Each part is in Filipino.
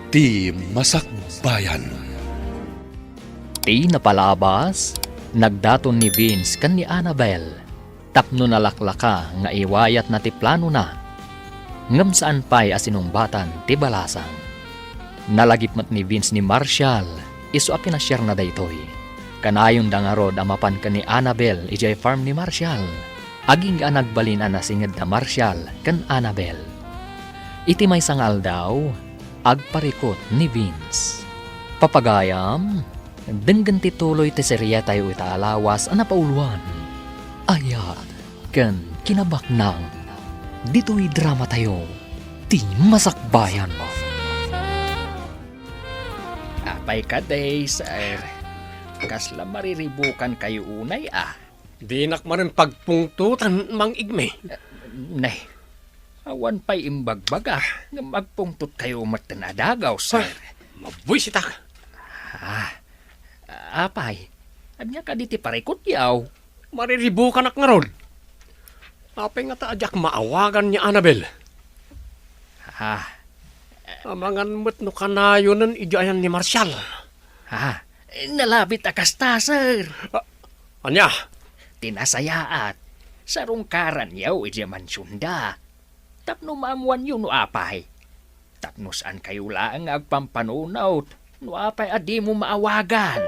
Ti Masakbayan. Ti napalabas, nagdaton ni Vince kan ni Annabel. Tapno nalaklaka nga iwayat na ti plano na. Ngam saan pa'y asinumbatan ti balasang. Nalagipmat ni Vince ni Marshall, iso a pinasyar na daytoy. Kanayon da nga rod amapan ka ni Annabel ijay farm ni Marshall. Aging nga nagbalin na singed na Marshall kan Annabel. Iti may sangal daw, agparikot ni Vince. Papagayam, denggan ti tuloy ti serya tayo itaalawas ana pauluan. Aya, ken kinabaknang, dito'y drama tayo, ti Masakbayan mo. Apay ka day, sir. Kasla mariribukan kayo unay Di nakmarin pagpungtutan mang igme. Nay, awan pa'y imbagbaga nga magpungtot kayo matanadagaw, sir. Mabuisit ka. Apay, anya ka diti parikot yaw. Mariribukan ak nga ron. Apay nga taadyak maawagan ni Annabel. Amangan mo't no kanayo ng ijayan ni Marshall. Nalabit akasta, sir. Anya? Tinasayaat. Sarungkaran yaw ija mansunda. Tapno maamuan yun no apay. Tapno saan kayo lang agpampanunaw. No apay adi mo maawagan.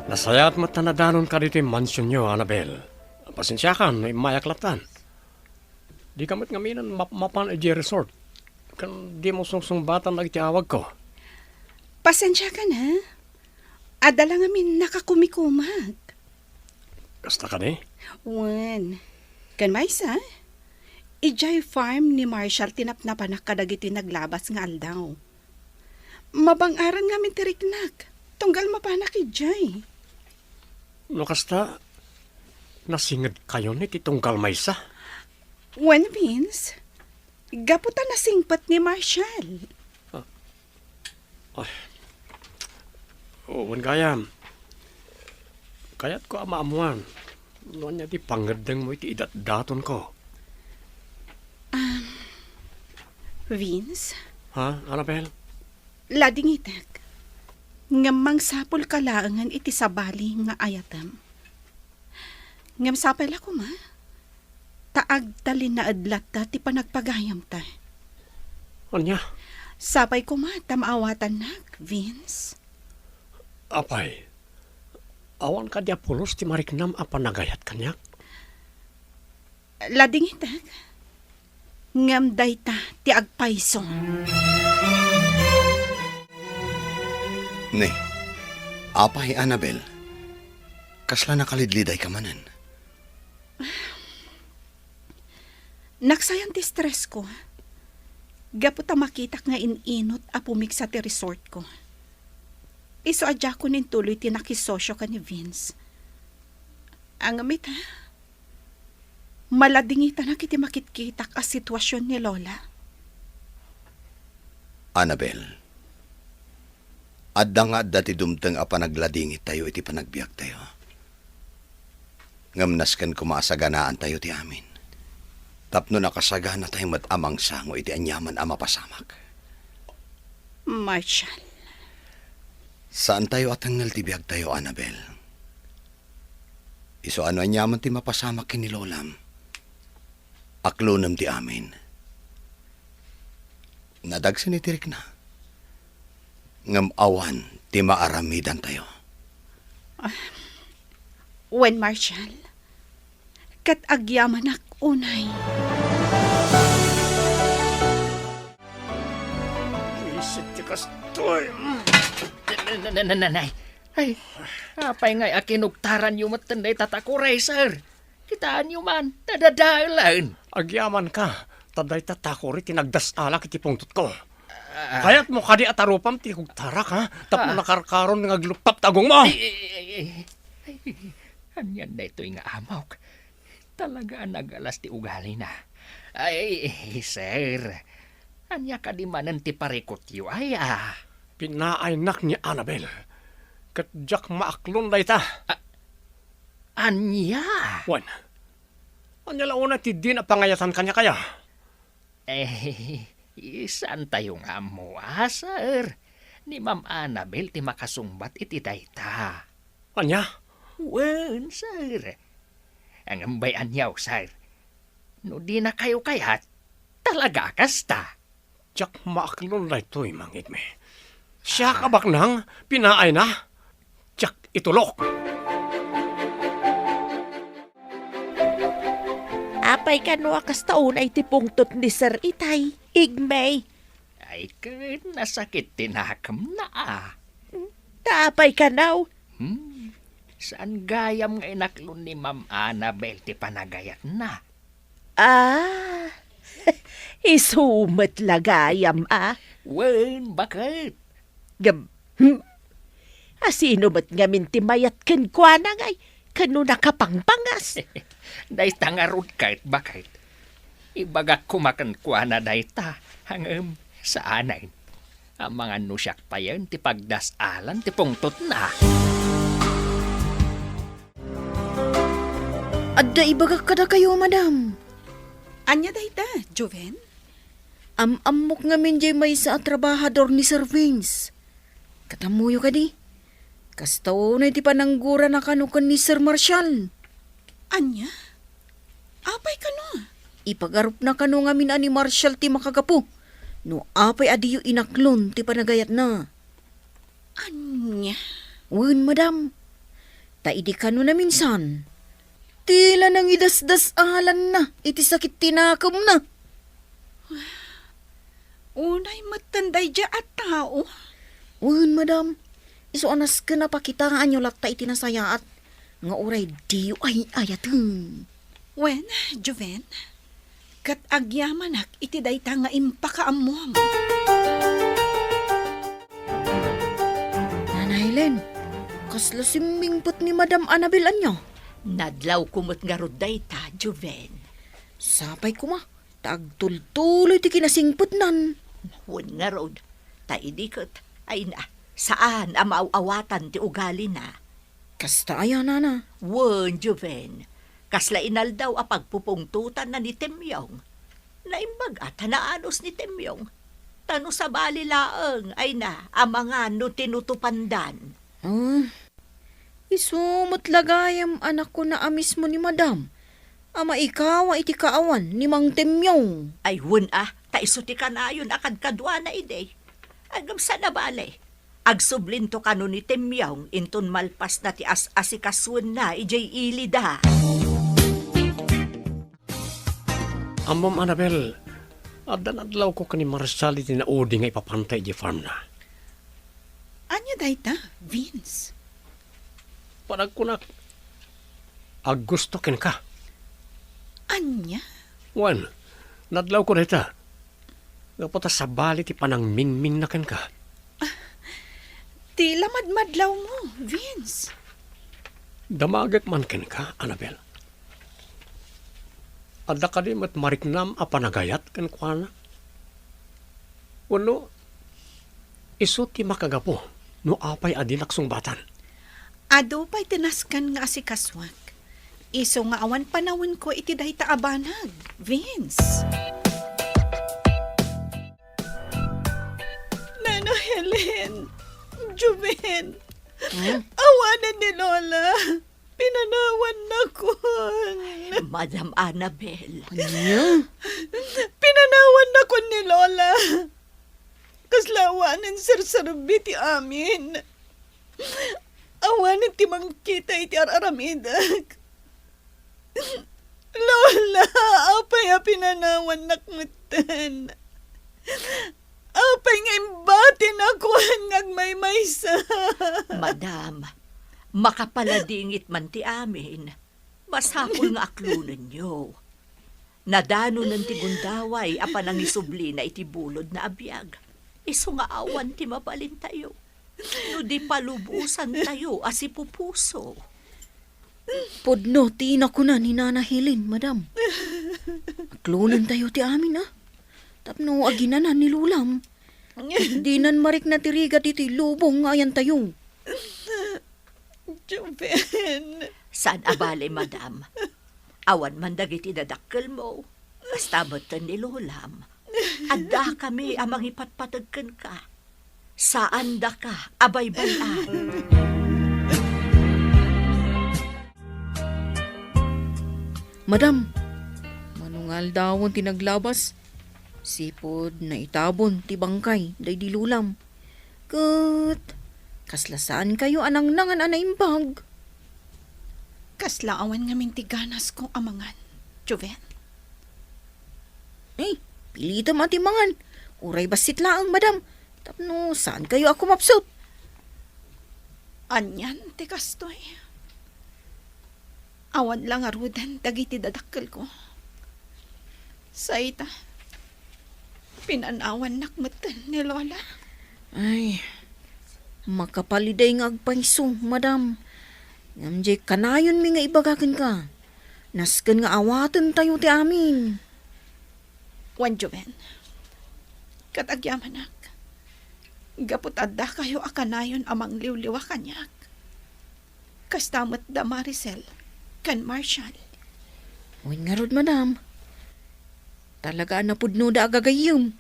Nasayat mo tanadanon ka dito yung mansyon nyo, Annabel. Pasensya ka, may mayaklatan. Di kamit ngaminan mapan e resort. Kan di mo sungsungbatan nagtiawag ko. Pasensya ka na. Adala ngamin nakakumikumag. Kasta ka ni? Wan. Kan maysa? Ijay farm ni Marshall tinapnapan na kadagiti naglabas nga aldaw. Mabangaran ngamin tiriknak. Tunggal mapanak ijay. No kasta, nasingad kayo ni titunggal maysa? Wan, Vince. Gaputan na singpat ni Marshall. Oo, gayam. Kaya't ko amaamuan. Noon niya di pangadang mo iti idat-daton ko. Vince, Ha, Annabel? lading itak. Ngamang sapol kalaangan iti sabali nga ayatam. Ngam sapal ako ma. Taag talin na adlat ti panagpagayam ta. Anya? Sapay ko ma, tamaawatan nak, Vince. Apay, awan ka di apulos ti mariknam apa nagayat kanyak? Lading itak. Ngam dayta ti agpayso. Ne, apay Annabel, kasla nakalidliday ka manan. Naksayang ti stress ko. Gaputa makitak nga ininot a pumik sa ti resort ko. Iso adya ko nin tuloy ti nakisosyo ka ni Vince. Ang amit ha, maladingita na kiti makitkitak a sitwasyon ni Lola. Annabel, adda nga adda ti dumteng a panagladingit tayo iti panagbiag tayo. Ngamnaskan kumasaganaan tayo ti amin. Tapno nakasagana tayo matamang sango iti anyaman a mapasamak. Marshall. Saan tayo atangal ti biag tayo, Annabel? Iso ano anyaman ti mapasamak kini Lolam? Aklonam ti amin. Nadagsin itirik na. Ngam awan ti maaramidan tayo. When Marshall, kat agyaman ak unay. Isit ti kastoy. Nanay, ay, apay ngay akinugtaran yung matanday tatakuray, sir. Kitaan yung man, nadadalan. Agyaman ka, taday tatakori tinagdasala kiti pungtot ko. Kaya't mo kadi atarupam ti hugtarak ha, tapno nakarkaron nga glupap tagong mo. Anyan na ito'y nga amaw. Talaga nagalas ti ugali na. Ay, sir, anya ka di manan ti parikot yu, ay Pinaaynak ni Annabel. Katjak maaklon day ta. Anya? Wan, anya launa ti din a pangayatan kanya kaya. Saan tayo nga mo, sir? Ni Ma'am Annabel ti makasungbat iti dayta. Anya? Wen, sir. Ang ambayan yaw, sir. No di na kayo kayat, talaga kasta. Tsak maaklon na ito'y mangit me. Siya kabak nang pinaay na. Tsak itulok. Apay ka no akas taon ay tipungtot ni Sir Itay. Igmay. Ay, kahit nasakit tinakam na Taapay ka now. Saan gayam nga inaklon ni Ma'am Annabel ti panagayat na? Isumat lagayam Wen, bakit? Gab. Asino mat nga mintimayat ken kwa na ngay. Kano nakapangpangas. Day tangarod kahit bakit. Ibagak kumakan kwa na dayta hangam sa anay. Ang mga nusyak pa yan ti pagdasalan ti pungtot na. Adda ibagak kada kayo, madam. Anya dayta, Joven? Amok nga min jay may sa trabahador ni Sir Vince. Katamuyo ka di. Kastaw na iti pananggura na kanukan ni Sir Marshall. Anya? Apay ka no? Ipagarup na kanu nga min ani Marshall ti makagapu. No apay adiyo inaklon ti panagayat na. Anya? Wen, madam. Taidi kanu na minsan. Tila nang idasdas alan na. Iti sakit tinakam na. Unay matanday dya at tao. Wen, madam. Iso anas ka na pakitaan nyo lakta iti nasayaat. Nga oray diyo ay ayatun. Wen, Joven? Kat agyamanak iti dayta nga impakaamom. Nanay Helen, kasla simbingpot ni Madam Annabel anyo. Nadlaw kumot nga rod dayta, Joven. Sapay kuma, tagtultuloy ti kinasingpot nan. Hun nga rod, taidikot, ay na. Saan ang maawawatan ti ugali na? Kasta ayan, nana. Wen, Joven. Kasla inal daw a pagpupungtutan na ni Temyong. Naimbag at hanaanos ni Temyong. Tano sa bali laeng ay na ang mga no tinutupandan. Isumot lagayam anak ko na amis mo ni Madam. Ama ikaw iti kaawan ni Mang Temyong. Ay hun taisuti ka na yun akad kadwa na ide. Agam sa nabali. Agsublinto kano ni Temyong inton malpas na ti asikaswan na ijay ilida. Amom Annabel, adan-adlaw ko kani Marshall iti naudi nga ipapantay di farm na. Anya dayta, Vince? Panagkunak, gusto ken ka. Anya? Wan, nadlaw ko dita. Napata sa bali ti panang mingming na ken ka. Ti lamad-madlaw mo, Vince. Damagak man ken ka, Annabel. Adda ka di mat mariknam a panagayat ken kuana. Wano, iso ti makagapo, no apay adi naksungbatan. Ado pa'y tinaskan nga asikaswak. Iso nga awan panawin ko iti dayta abanag, Vince. Nano Helen, Juven, awanan ni Lola. Pinanawan na ko. Madam Annabel. Pinanawan na ko ni Lola. Kaslawanan sir-sarbi ti amin. Awanan ti mangkita iti araramidak. Lola, apay a pinanawan nakmutan. Apay nga imbatin ako ngagmaymaysa. Madam, makapaladingit man ti amin. Masapul nga aklunan nyo. Nadano ng ti gundaway apan ang isubli na iti bulod na abiyag. Iso nga awan ti mabalin tayo. No di palubusan tayo asipupuso. Podno, tina ko na ni Nana Helen, Madam. Aklunan tayo ti amin, Tapno aginanan ni Lulam. Di nan marik na tirigat iti lubong nga ayan tayo. Juven. Saan abali, madam? Awan man dagiti dadakkel mo. Kastamatan ni Lulam. Adda kami amang ipatpatagkan ka. Saan da ka, abay-bayan. Madam, manungal dawon tinaglabas. Sipod na itabon ti bangkay, day di lulam. Kat, kaslasaan kayo anang nangan anaimbag. Kaslaawan nga mintiganas ko amangan, Joven. Eh, pilita matimangan. Uray basit laang, madam. Tapno, saan kayo ako mapsot? Anyan, ti kastoy. Awan lang arudan, dagiti dadakkel ko. Sa ita, pinanawan nakmatan ni Lola. Ay, makapaliday nga agpaiso, madam. Ngamjay kanayon mi nga ibagakan ka. Nasken nga awatan tayo ti amin. Wan Joven, katagyaman ak. Gapot adda kayo akanayon amang liwliwa kanyak. Kastamot da Maricel, kan Marshall. Uy nga rod, madam. Talaga na pudno da agagayom.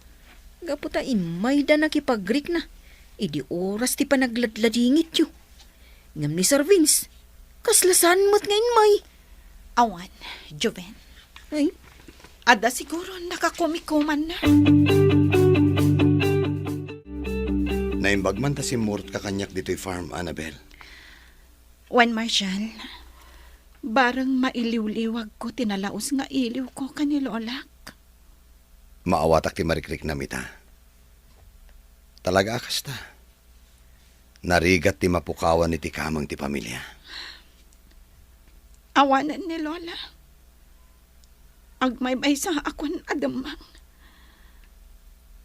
Gaputain may da nakipag-Greek na. Idi oras ti panagladladingit yu. Ngam ni Sir Vince, kaslasan mo't ngayon may. Awan, Joven. Ay, Ada siguro nakakumikuman na. Naimbag man ta si Mort kakanyak dito'y farm, Annabel. Wan Marshall, barang mailiw-liwag ko tinalaos nga iliw ko kanilolak. Maawatak ti marikrik na mita. Talaga akas ta. Narigat ti mapukawan ni ti kamang ti pamilya. Awanan ni Lola. Agmay-may sa akon adamang.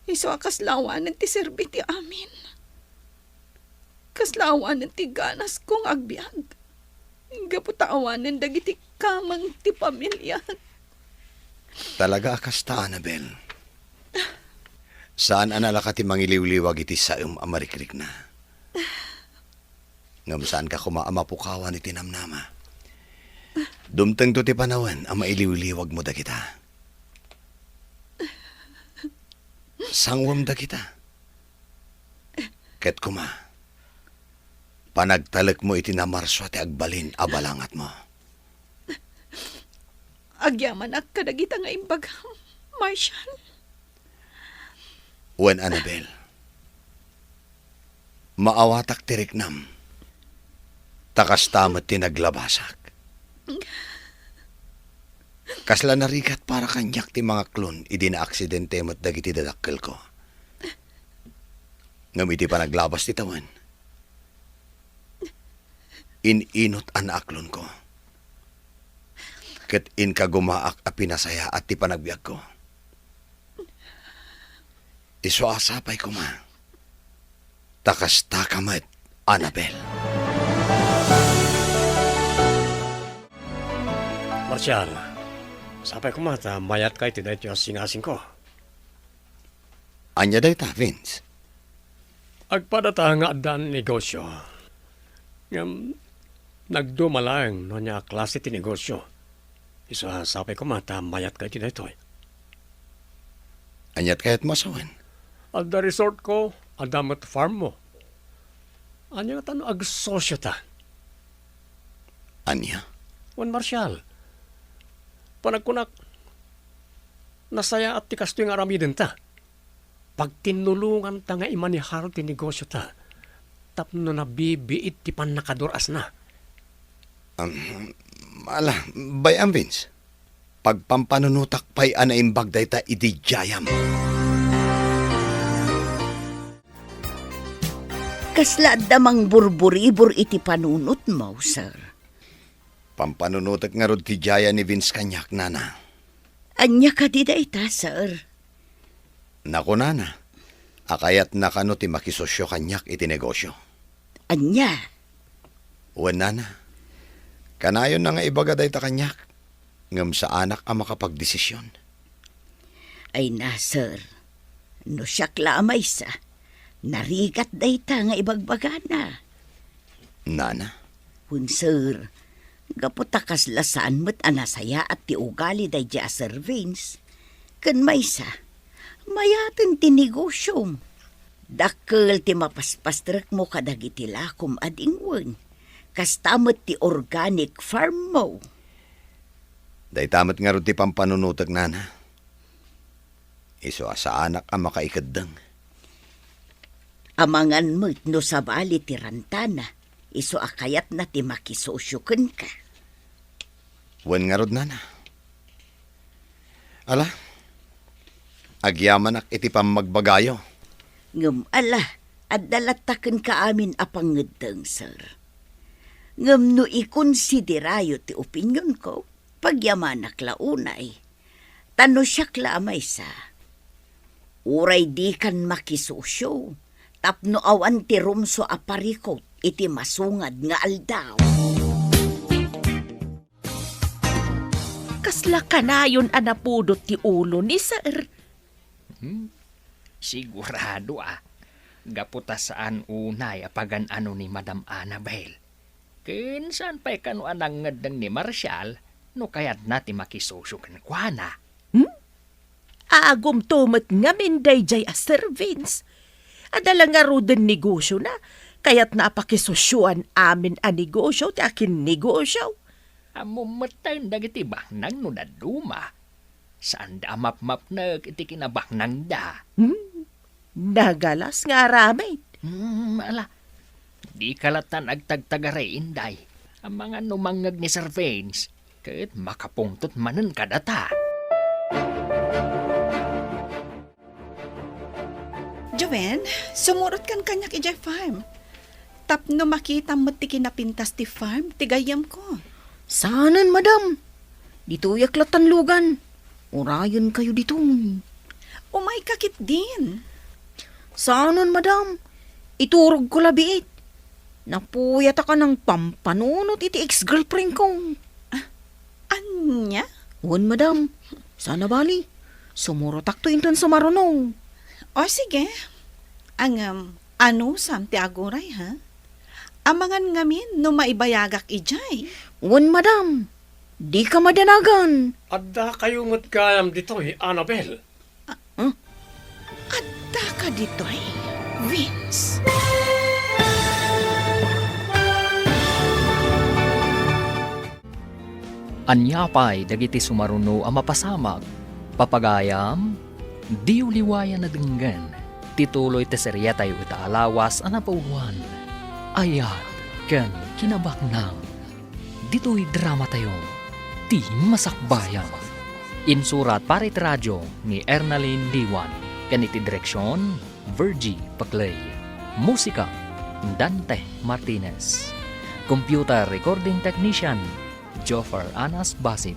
Iso akaslawanan ti serbiti amin. Kaslawanan ti ganas kong agbyag. Gaputaawanan dagiti kamang ti pamilya. Talaga akas ta, Annabel. Saan analaka ti mangiliw-liwag iti saum amarikrik na? Ngam saan ka kumaamapukawan iti namnama? Dumteng to ti panawan ang mailiw-liwag mo da kita. Sangwam da kita. Ket kuma, panagtalek mo iti namarso ti agbalin abalangat mo. Agyaman ak kadagita nga imbagam, Marshall. Wen Annabel, maawatak tiriknam, takas tamat tinaglabasak. Kasla narigat para kanyak ti mga klon, idi na aksidente mo't dagiti dadakkel ko. Ngam iti pa naglabas ti tawan. Ininot an aklon ko. Ket in kagumaak a pinasaya at ti panagbiag ko. Isuasapay ko ma. Takas takamat, Annabel. Marshall, sapay ko mata, mayat kay tinay tiyo singasing ko. Anya day ta, Vince? Agpadata nga dan negosyo. Ngam, nagdumalang no niya klase ti negosyo. Isa sapay ko mata, mayat kay tinay toy. Anyat kayat masawan? At the resort ko, adamat farm mo. Anya nga tano agsosyo ta. Anya? Juan Marshall, panagkunak, nasaya at tikas ito yung aramidin ta. Pag tinulungan ta nga imaniharo ti negosyo ta, tapno na bibiit ti pan nakaduras na. Bayam, Vince. Pagpampanunutak pa'y anaimbag day ta idijayam. Kasla damang burburibur iti panunot mo, sir. Pampanunutak nga rod ti jaya ni Vince kanyak, nana. Anya ka di da ita, sir. Naku, nana. Akayat na kano ti makisosyo kanyak iti negosyo. Anya? Wen, nana. Kanayon na nga ibaga day ta kanyak. Ngam sa anak ang makapagdesisyon. Ay na, sir. No siyak lamay sa. Narigat day ta nga ibagbagana. Nana? Hun, sir. Gaputakas lasaan mo't anasaya at ti ugali day di Sir Vince. Kan maysa, mayaten ti negosyom. Dakkel ti mapaspastrek mo kadagiti lakom adingwen. Kastamot ti organic farm mo. Day tamat nga ro ti pampanunutag nana. Iso sa anak ang makaikadang. Amangan mo no sabali ti rantana. Iso akayat na ti makisosyoken ka. Wan nga rod nana. Ala, agyaman ak iti pamagbagayo. Ngem ala, at dalataken ka amin apangedeng, sir. Ngem no ikonsiderayo ti opinyon ko, pagyamanak launay. Tano siyak lamay sa. Uray di kan makisosyo, tapno awan ti rumso aparikot, iti masungad nga aldaw. Kasla kanayon anapudot ti ulo ni sir. Sigurado gaputa saan unay apagan ano ni Madam Annabel. Saan pa'y kano anang ngadang ni Marshall, no kaya't nati makisosyo kan kwa na. Agom tumat nga minday jay a Sir Vince. Adala nga roden negosyo na, kaya't napakisosyuan amin a negosyo ti akin negosyo. Amumatay dagiti baknang no naduma. Saan da map-map na iti kinabaknang da? Nagalas nga ramay. Ala, di kalatan agtagtagaray inday. Ang mga numangag ni Sir Vince, kahit makapungtot manan kadata. Joven, sumurot kan kanyak ijay farm. Tapno makita mo ti kinapintas ti farm, tigayam ko. Saanan, madam? Dito yaklatan lugan. Urayan kayo dito. Umay kakit din. Saanan, madam? Iturog ko labiit. Napuyat ka ng pampanunot iti ex-girlfriend ko. Anya? Wan, madam. Sana bali. Sumurotak to intan sa marunong. O sige. Ang ano sam ti aguray ha? Amangan ngamin no maibayagak ijay. Wan, madam. Di ka madanagan. Adda kayo ngat kayam dito, Annabel. Adda ka ditoy, Vince. Anyapay dagiti sumaruno ang mapasamag. Papagayam, di uliwayan na dinggan. Tituloy te serya tayo itaalawas ang napauwan. Ayat, kan kinabaknang. Dito'y drama tayo. Ti masakbayan. Insurat para iti radyo ni Ernalyn Diwan. Kaniti direksyon, Virgie Paclay. Musika, Dante Martinez. Computer recording technician, Joffer Anas Basit.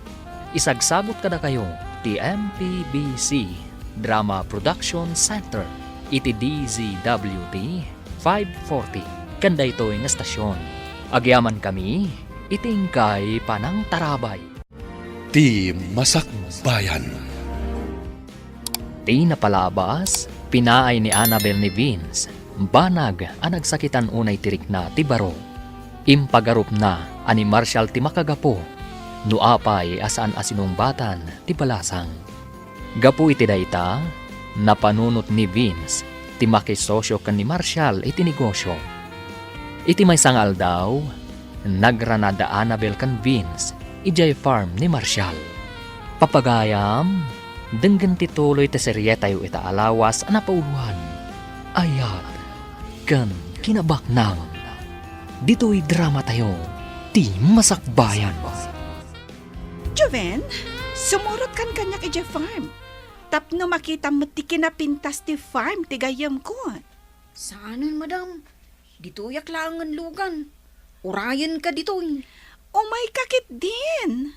Isagsabot kada kayo, ti MPBC Drama Production Center. Iti DZWT 540. Kanda ito'y nga stasyon. Agyaman kami, itingkay panang tarabay. Ti Masakbayan. Ti napalabas, pinaay ni Annabel ni Vince, banag ang nagsakitan unay tirik na ti baro. Impagarup na ani Marshall ti makagapo, nuapay asaan asinumbatan ti balasang. Gapu iti dayta, napanunot ni Vince, ti makisosyo kan ni Marshall iti negosyo. Iti may sangal daw, nagranada Annabel kan Vince, ijay farm ni Marshall. Papagayam, denggan tituloy ti serye tayo itaalawas anapauluhan. Ayat, kan kinabaknang. Dito'y drama tayo, ti masakbayan. Joven, sumurot kan kanyak ijay farm. Tapno makita mo ti kinapintas ti farm, tigayam ko. Saanan, madam? Dito yaklangan lugan. Urayan ka dito. Umay kakit din.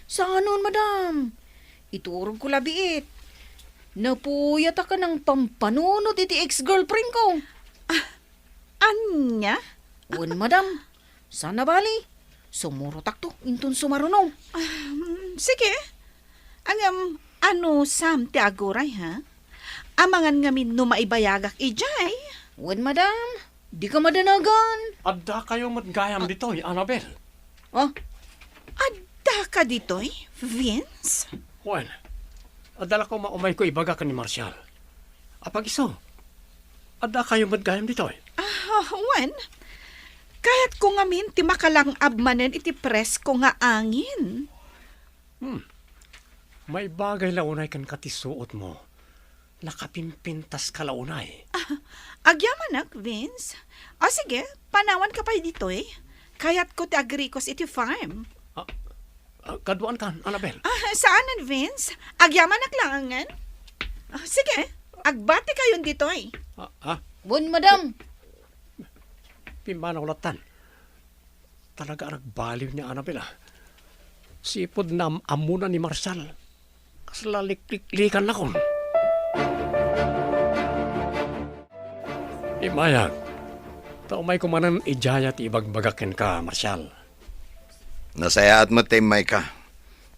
Saanan, madam? Iturog ko labiit. Napuyat ka ng pampanunot iti ex-girlfriend ko. Anya? Wan, madam. Sana bali. Sumurotak to. Intun sumarunaw. Sige. Ang ano sam ti aguray ha? Amangan ngamin no maibayagak ijay. Wan, madam. Di ka madanagan. Adda kayo matgayam dito, Annabel. Ah, Adda ka ditoy, Vince? Juan, Adala ko maumay ko ibaga ka ni Marshall. Apag iso, ada kayo madgayam dito eh. Wan, kahit ko nga min, ti makalang abmanen iti press ko nga angin. May bagay launay kan katisuot mo. Nakapimpintas ka launay. Agyamanak, Vince. Sige, panawan ka pa dito eh. Kaya't ko ti agrikos iti farm. Kaduan kan, Annabel. Saanan, Vince? Agyamanak lang angan. Sige, agbati kayon dito eh. Bun, madam. Pimbana ulatan. Talaga nagbaliw niya, Annabel Sipod na amuna ni Marshall. Kaslalik-likan na kon. Imayag. Taumay kumanan ijaya ti ibagbagaken ka, Marshall. Nasayaat mo timay ka.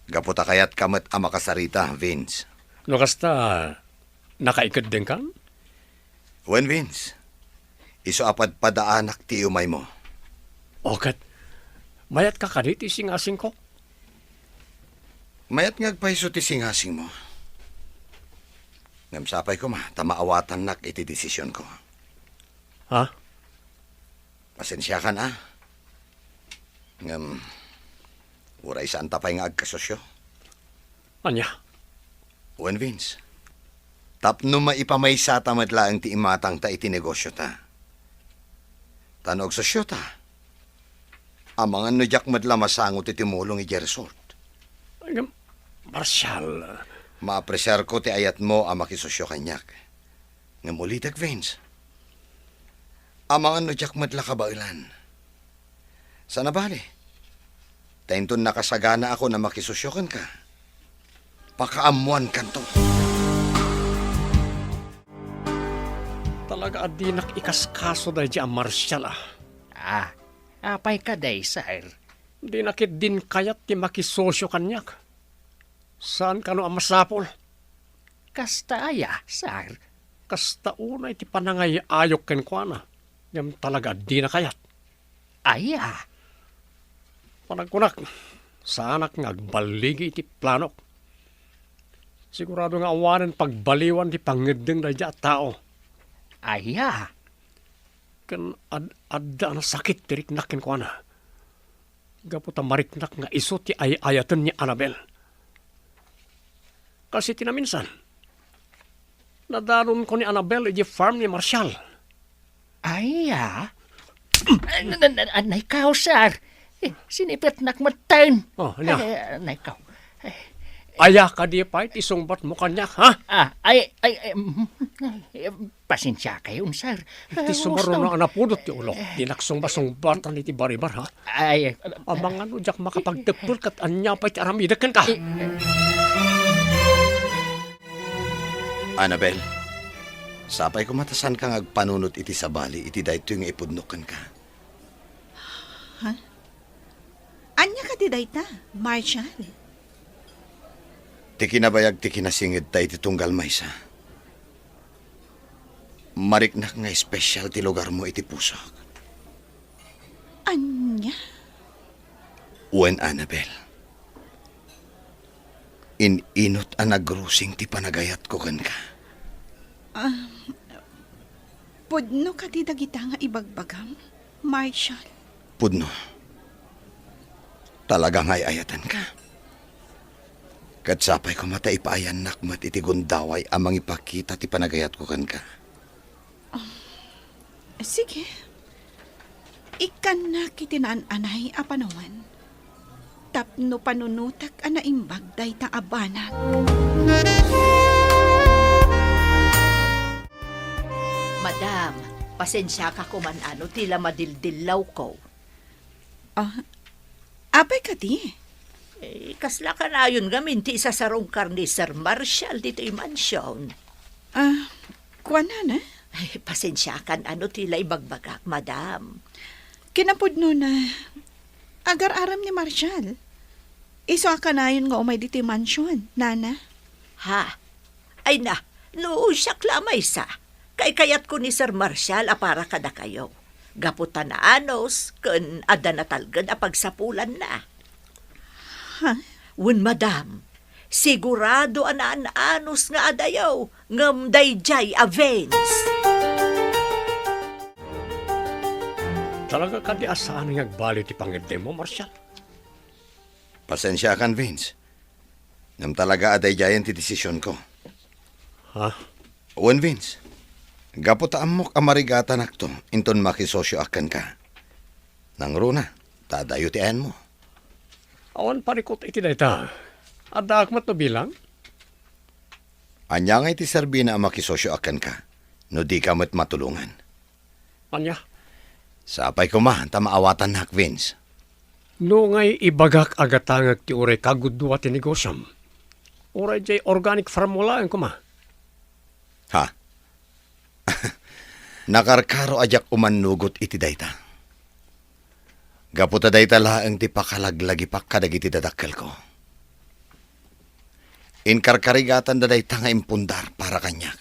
Gaputa kayat kamat ama kasarita, Vince. No kasta, nakaikad din ka? When Vince, iso apad padaanak ti umay mo. Okat, mayat ka kadit ising-asing ko? Mayat ngagpaiso ti singasing mo. Ngamsapay ko tamaawatan nak iti desisyon ko. Ha? Pasensya ka na. Uray saan tapay nga agkasosyo. Anya? When Vince, tapno maipamay sa tamadlaang ti imatang ta iti negosyo ta. Tanog sosyo ta. Amangan no jak madla masangot iti mulong iti resort. Marshall. Maapresyar ko ti ayat mo ang makisosyo kanyak. Nga mulidag, Vince. Amangan no jak madla kabailan. Sana bali? Tainton nakasagana ako na makisosyokan ka. Pakaamuan kanto. Talaga adinak ikaskaso da di ang Marshall Apay ka day, sir. Di nakit din kayat ti makisosyo kanyak. Saan ka no ang masapol? Kasta aya, sir. Kasta una iti panangay ayok ken kwa na. Ngam talaga di na kayat. Aya. Panagkunak, sanak ngagbaligi iti planok. Sigurado nga awanan pagbaliwan ti pangedeng da di tao. Aya. Kan adda na sakit tiriknakin ko na. Gaputa mariknak nga iso ti ayatan ni Annabel. Kasi tinaminsan, nadaron ko ni Annabel iti farm ni Marshall. Aya. Anay kao, sir. Sinipit nakmatan. Anya? Anay kao. Aya ka di pa iti sungbat mo kanyak, ha? Pasensya kayo, sir. Iti sumaro na anapudot ti ulo. Dinaksong-basongbatan iti baribar, ha? Amang ano jak makapagtepul kat anya pa iti aramidakan ka. Annabel, sapay ko matasan kang agpanunot iti sabali, iti dayto yung ipudnukan ka. Anya ka ti dayta, Marshall? Ti kinabayag ti kinasingid ta iti tunggal maysa. Mariknak nga espesyal ti lugar mo iti pusok. Anya? Wen Annabel. Inot ang nagrusing ti panagayat ko kan ka. Pudno ka ti dagita nga ibagbagam, Marshall? Pudno. Talagang ay ayatan ka. Katsapay ko mata ipaayan nakmat iti gundaway amang ipakita ti panagayat ko kan ka. Sige. Ikan na kitinaan-anay apanawan. Tapno panunutak anaimbag day ta abanag. Madam, pasensya ka kuman ano, tila madildilaw ko. Apay ka di? Kasla ka na yun gamin, ti isa sarong karni Sir Marshall dito yung mansyon. Kuwan na? Pasensya kan ano, tila ibagbagak, madam. Kinapudno na agar-aram ni Marshall. Iso ka na yun nga umay dito yung mansyon, nana? Ha? Ay na, siyak lamay sa. Kay kayat ko ni Sir Marshall para kada kayo. Gaputan na anos, kun ada na talgad apagsapulan na. Ha? Wun madam, Sigurado anaan-anos nga adayaw, ngam dayjay a Vince. Talaga ka di asahan nga bali ti pangidem mo, Marshal. Pasensya kan, Vince. Ngam talaga aday jayan ti desisyon ko. Ha? Uwan, Vince. Gapot amok amarigata nakto, inton makisosyo akan ka. Nang runa, tadayo ti ayan mo. Awan parikot iti dayta. Ada akmat no bilang? Anya nga iti serbi na makisosyo akan ka, no di ka mo't matulungan. Anya? Sapay ko ma, maawatan nak, Vince. No ngay ibagak agatangag ti uray kagudwa ti negosyam. Uray jay organic formula ang kuma. Ha? Nakarkaro ajak umanugot iti dayta. Gaputa dayta laang ti pakalaglagi pa kadagiti dadakkel ko. Inkarkarigatan da dayta nga impundar para kanyak.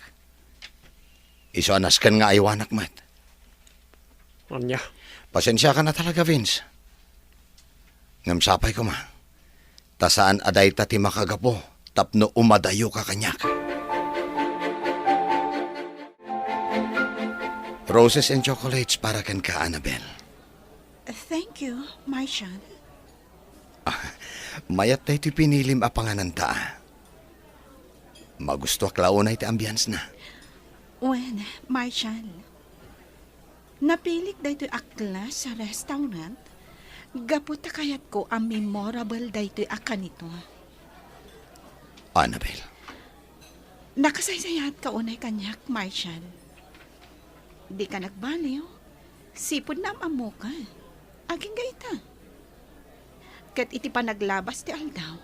Iso anaskan nga aywanak mat. Anya? Pasensya ka na talaga, Vince. Ngamsapay ko ma. Tasaan aday ta ti makagapo, tapno umadayo ka kanyak. Roses and chocolates para kan ka, Annabel. Thank you, Marshal. Mayat na ito'y pinilim a pangananta. Magusto aklaunay ti ambience na. When, Marshal, napilik daytoy akla sa restaurant, gaputa kayat ko ang memorable daytoy akan ito. Annabel, Nakasaysayat ka unay kanyak, Marshal. Di ka nagbaliw. Sipod na amo ka. Aging gaita. Kat iti pa naglabas ti aldaw.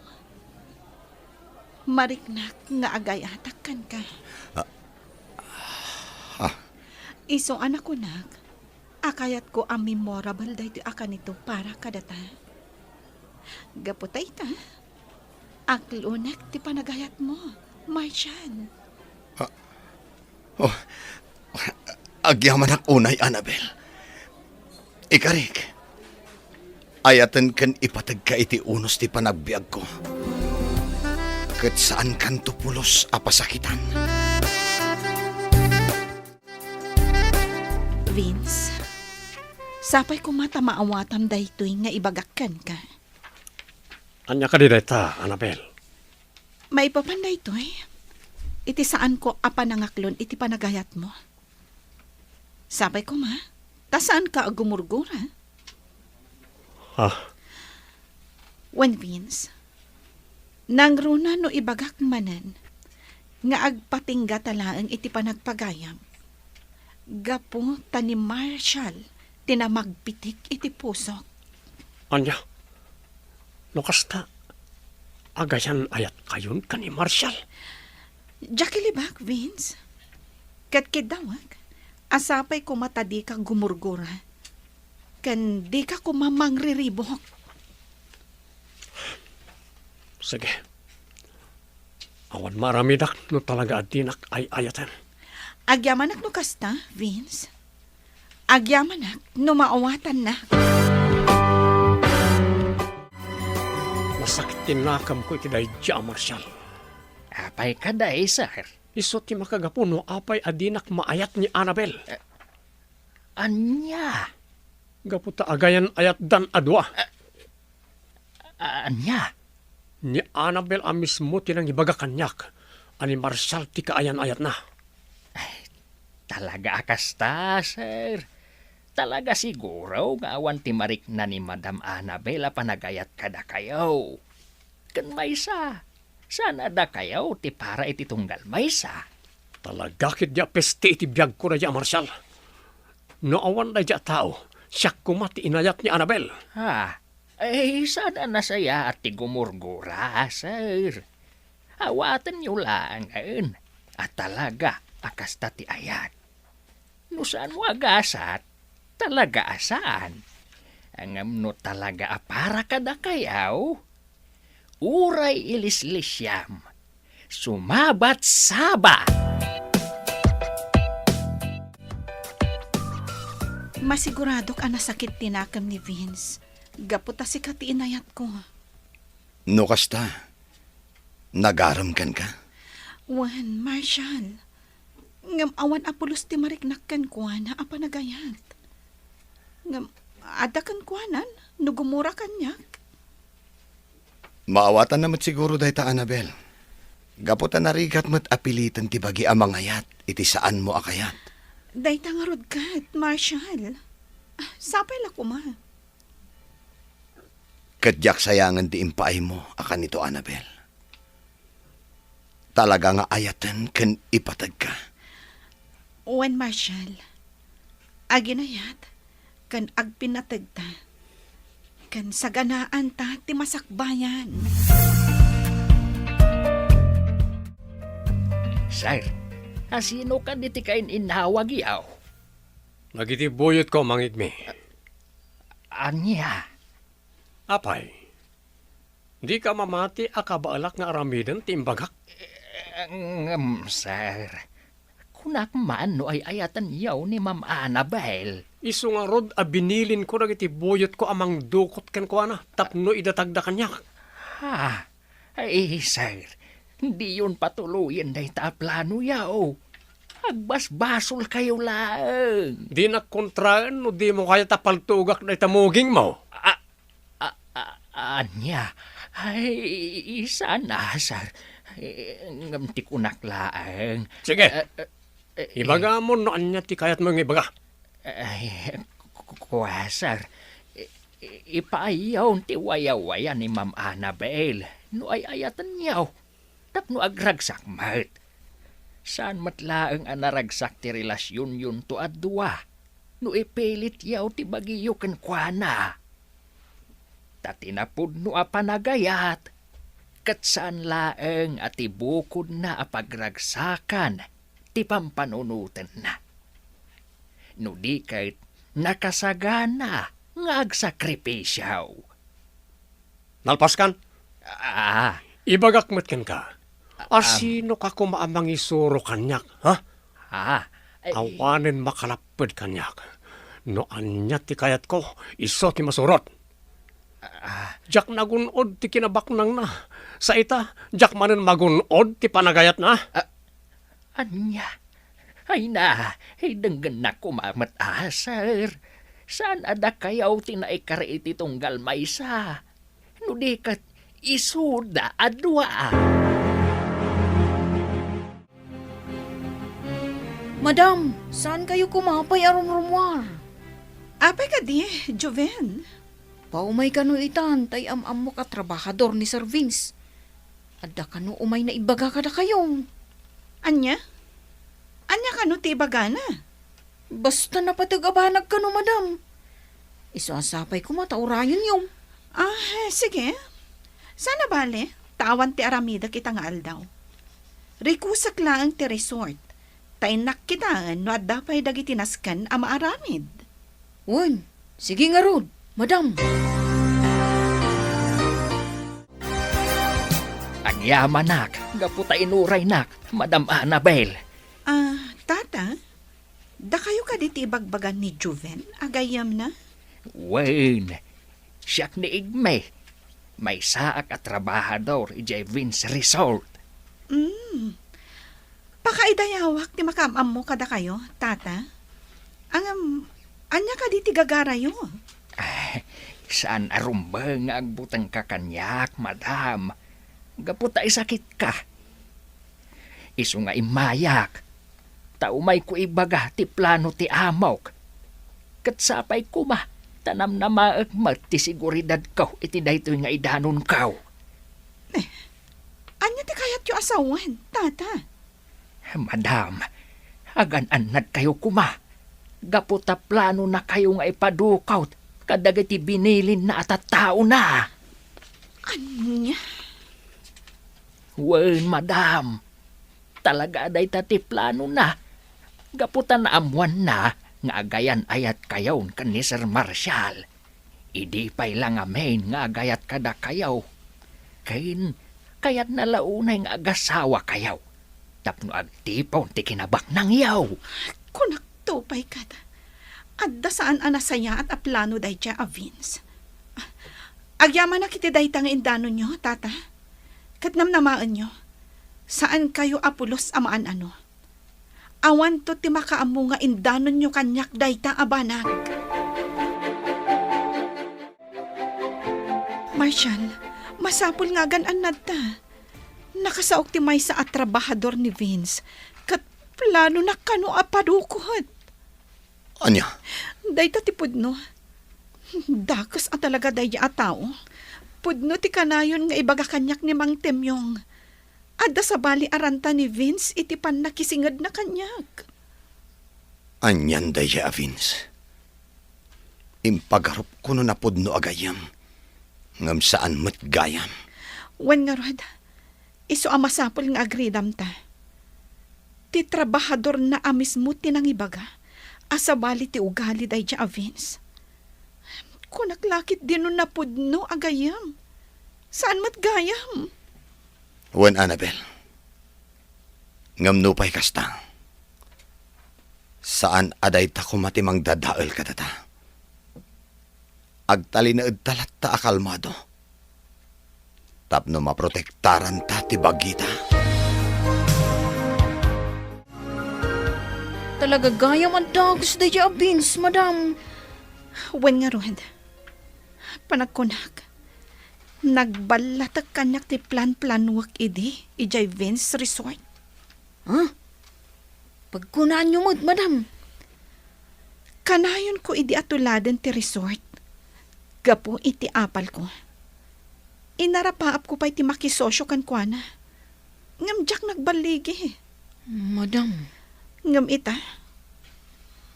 Mariknak nga agay atakkan ka. Iso anak ko nak, akayat ko ang memorable dahito akan ito para kadata. Gaputay ta. Aklunak ti panagayat mo, Marshal. agyaman ak unay, Annabel. Ikarik, ayatan kan ipatag ka iti unos ti panagbiag ko. Kat saan kan tupulos apasakitan. Vince, sapay ko mata maawatan daytoy nga ibagakkan ka. Anya ka di dayta, Annabel. May papanday to iti saan ko apanangaklon iti panagayat mo. Sabay ko ma, ta saan ka agumurgura? Ha? When Vince, nang runa no ibagak manan, nga agpatingga talaang iti panagpagayam. Gapo ta ni Marshal, tinamagpitik iti pusok. Anya? No kasta, agayan ayat kayon ka ni Marshal. Jackie Libak, Vince. Kat kidawag, asapay ko matadi ka gumurgura. Kan di ka kumamangriribok. Sige. Awan maramidak no talaga adinak ay ayatan. Agyamanak no kasta, Vince. Agyamanak no maawatan na. Masakit tinakam ko iti dayja, Marshal. Apay kaday, sir. Iso ti makagapuno apay adinak maayat ni Annabel. Anya? Gaputa agayan ayat dan adwa. Anya? Ni Annabel ang mismo tinang ibaga kanyak. Ani Marshal ti kaayan ayat na. Talaga akasta, sir. Talaga siguro nga awan ti marik na ni Madam Annabel panagayat kada kayo. Kan maysa, sana da kayo ti para iti tunggal maysa. Talaga kit dia peste iti biyag ko na dia, Marshal. No awan na dia tao, siya kumati inayat ni Annabel. Ha? Sana nasaya at ti gumurgura, sir. Awatan niyo lang ngayon. At talaga, akasta ti ayat. No saan mo agasat, talaga asaan. Angam no talaga para kada kayaw. Uray ilislisyam. Sumabat saba. Masigurado ka nasakit tinakam ni Vince. Gaputa si kati inayat ko. No kasta, Nagaramkan ka? Wan, Marshal. Ngam awan apulos ti mariknakkan kuha na apanagayat. Ngam adakan kuhanan, nugumura kanyak. Maawatan naman siguro dahi ta, Annabel. Gaputan narigat mo't apilitan ti bagi amang ayat, iti saan mo akayat. Day tangarod kat, Marshal. Sapay la kuma. Kadyak sayangan ti impaay mo, akan nito, Annabel. Talaga nga ayatan kan ipatag ka. Wan, Marshal. Aginayat, kan agpinatag ta. Kan saganaan ta, ti masakbayan. Sir, asino ka di ti kain inhawag yaw? Nagiti buyot ko, mangigmi. Anya? Apay, di ka mamati akabaalak nga aramidan timbagak. Sir, kunak man no ay ayatan yaw ni Ma'am Annabel. Isu nga rod abinilin ko nagiti buyot ko amang dukot kan ko ana, tapno idatagda kanyak. Ha? Ay, sir, hindi yun patuloyin na plano yaw. Agbasbasol kayo lang. Di nakontraan no di mo kaya tapaltugak na itamuging mo. Anya? Ay, sana, sir. Ngamti ko naklaan. Sige, ibaga mo no anya ti kayat mo ng ibaga. Ay, kuha, sir. Ipaayaw ti waya-waya ni Ma'am Annabel. No ay ayatan niyaw. Tapno agragsak mat. Saan matlaang anaragsak ti relasyon yun to adwa. No ipilit yaw ti bagiyo kan kuana. Tatinapod no apanagayat. Kat saan laeng at ibukod na apagragsakan ti pampanunutan na. No di kahit nakasagana nga agsakripisyaw. Nalpaskan, Ibagak ibagak ken ka. Asino ka kumaamang isuro kanyak, ha? Awanen makalapad kanyak. No anya ti kayat ko, iso ti masurot. Jak nagunod ti kinabaknang na. Sa ita, jak manen magunod ti panagayat na. Anya? Ay na, ay denggan na kumamat sir. Saan ada kayaw tinaikari iti tunggal maysa? No di kat isuda adwa. Madam, saan kayo kumapay aron rumwar? Apay ka di, Joven. Paumay ka no itan, tay am mo ka trabahador ni Sir Vince. Adda ka no umay na ibaga ka na kayong. Anya? Anya ka no ti bagana? Basta napatag-abanag ka no, madam. Isasapay ko mataurayan yung. Sige. Sana bale, tawan ti aramida kita nga aldaw. Rikusak lang ti resort. Tainak kitaan no adda pa'y dagitinaskan ama aramid. Wan, sige nga rod, madam. Agyaman nak, gaputa inuray nak, Madam Annabel. Tata, da kayo ka diti ibagbagan ni Juven, agayam na? Wen, siyak ni Igme. May saak at trabahador ijay Vince Resort. Pakaidayawak ti makamam mo kada kayo, tata. Anya ka diti gagarayo? Saan arumba nga agbutang kakanyak, madam? Gaputa isakit ka. Isu nga imayak. Taumay ko ibaga ti plano ti amok. Katsapay ko ma, tanam na maagmat ti siguridad ko iti daytoy nga idanon kaw. Anya ti kayat yu asawan, tata? Madam, agan-anad kayo kuma. Gaputa plano na kayo nga ipadukawt kadagiti binilin na atatao na. Anya? Wen, madam. Talaga day tati plano na. Gaputa na amuan na nga agayan ayat kayaw kan ni Sir Marshall. Idi pa'y lang amen nga agayat kada kayaw. Kayat nalaunay nga agasawa kayaw. Tapno agtipaw ti kinabak ng yaw. Kunak tupay ka ta. Adda saan anasaya at aplano day dya a Vince. Agyaman na kiti day tang indano nyo, tata. Kat namnamaan nyo, saan kayo apulos amaan ano? Awan to ti makaamu nga indanon nyo kanyak dayta abanag. Marshall, masapul nga ganan nadta. Nakasaok ti may sa atrabahador ni Vince. Kat plano na kano apadukot. Anya? Dayta ti pudno. Dakas at talaga daya a tao. Pudno ti kanayon nga ibaga kanyak ni Mang Temyong. Adda sa bali aranta ni Vince iti pan nakisingad na kanyak. Anyan daya, Vince. Impagarop ko no napudno agayam. Ngam saan mat gayam. Wen nga rod, iso amasapol nga agridam ta. Ti trabahador na amis mo tinang ibaga, asa bali ti ugali day dya Vince. Kunaklakit din nun napudno agayam. Saan mat gayam? Wen, Annabel. Ngam nupay kasta. Saan aday ta kumatimang dadaal ka tata? Agtali na talat ta akalmado. Tapno maprotektaran ta ti bagita. Talaga gayam ang dogs da dya, Vince, madam. Wen nga rod, panagkunak. Nagbalatag kanyak ti plan-planwak idi, ijay Vince Resort. Ha? Pagkunaan nyo mo't, madam. Kanayon ko idi atuladen ti resort. Gapo iti apal ko. Inarapaap ko pa iti makisosyo kan kwa na. Ngam jak nagbaligi. Madam. Ngam ita,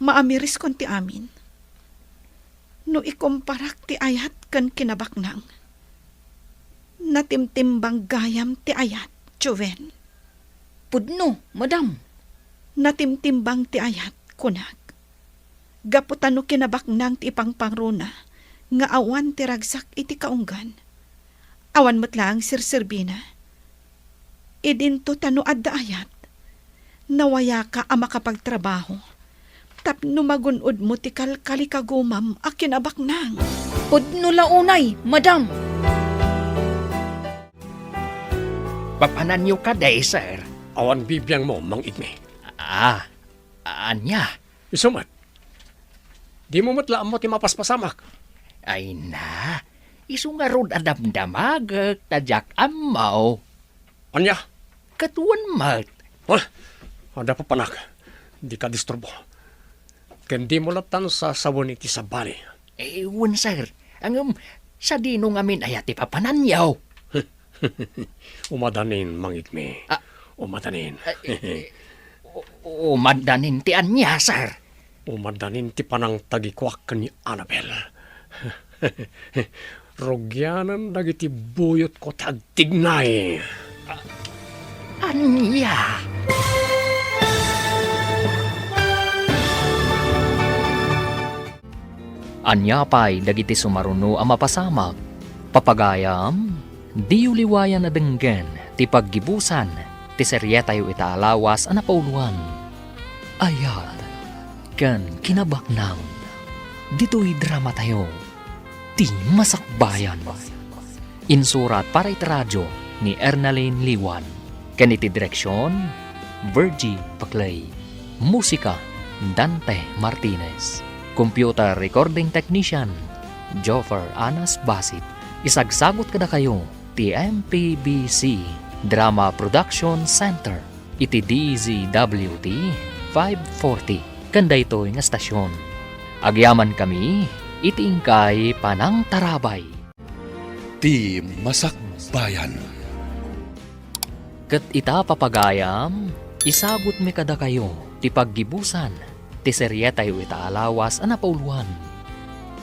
maamiris kon ti amin. No ikumparak ti ayat kan kinabaknang. Natimtimbang gayam ti ayat, Joven. Pudno, madam. Natimtimbang ti ayat, kunak. Gaputano kinabaknang ti ipangpangruna. Nga awan ti ragsak iti kaunggan. Awan matlang sirsirbina. Idinto tano adda ayat. Nawaya ka ang makapagtrabaho. Tapno magunod mo ti kalkalikagumam a kinabaknang. Pudno launay, madam. Papanan niyo ka day, sir. Awan bibiyang mo, Mang Igme. Anya? Isumat. Di mo matlaan mo ti mapaspasamak. Ay na, iso nga rod adamdamag, tadyak amaw. Anya? Katuan mat. Ada pa panak. Di ka disturbo. Kendi mo latan sa sawon iti sabali. Ewan, sir. Ang sa dino ngamin ay ati papananyaw. Umadanin, Mang Igme. Umadanin. Umadanin ti anya, sir. Umadanin ti panang tagikwak ni Annabel. Rogyanan dagiti buyot ko tagtignay. Anya? Anya pa'y dagiti sumaruno ang mapasamak. Papagayam, di uliwayan na denggen, ti paggibusan, ti serye tayo itaalawas ang napauluan. Ayat, kan kinabaknang, dito'y drama tayo, ti masakbayan. Insurat para radyo ni Ernaline Liwan. Kaniti direksyon, Virgie Paclay. Musika, Dante Martinez. Computer recording technician, Joffer Anas Basit. Isagsagot kada kayo, ti MPBC Drama Production Center. Iti DZWT 540. Kanda ito'y nga stasyon. Agyaman kami, itingkay panang tarabay. Ti Masakbayan. Kat ita papagayam, isagot mi kada kayo, ti paggibusan, ti serye tayo itaalawas ang napauluan.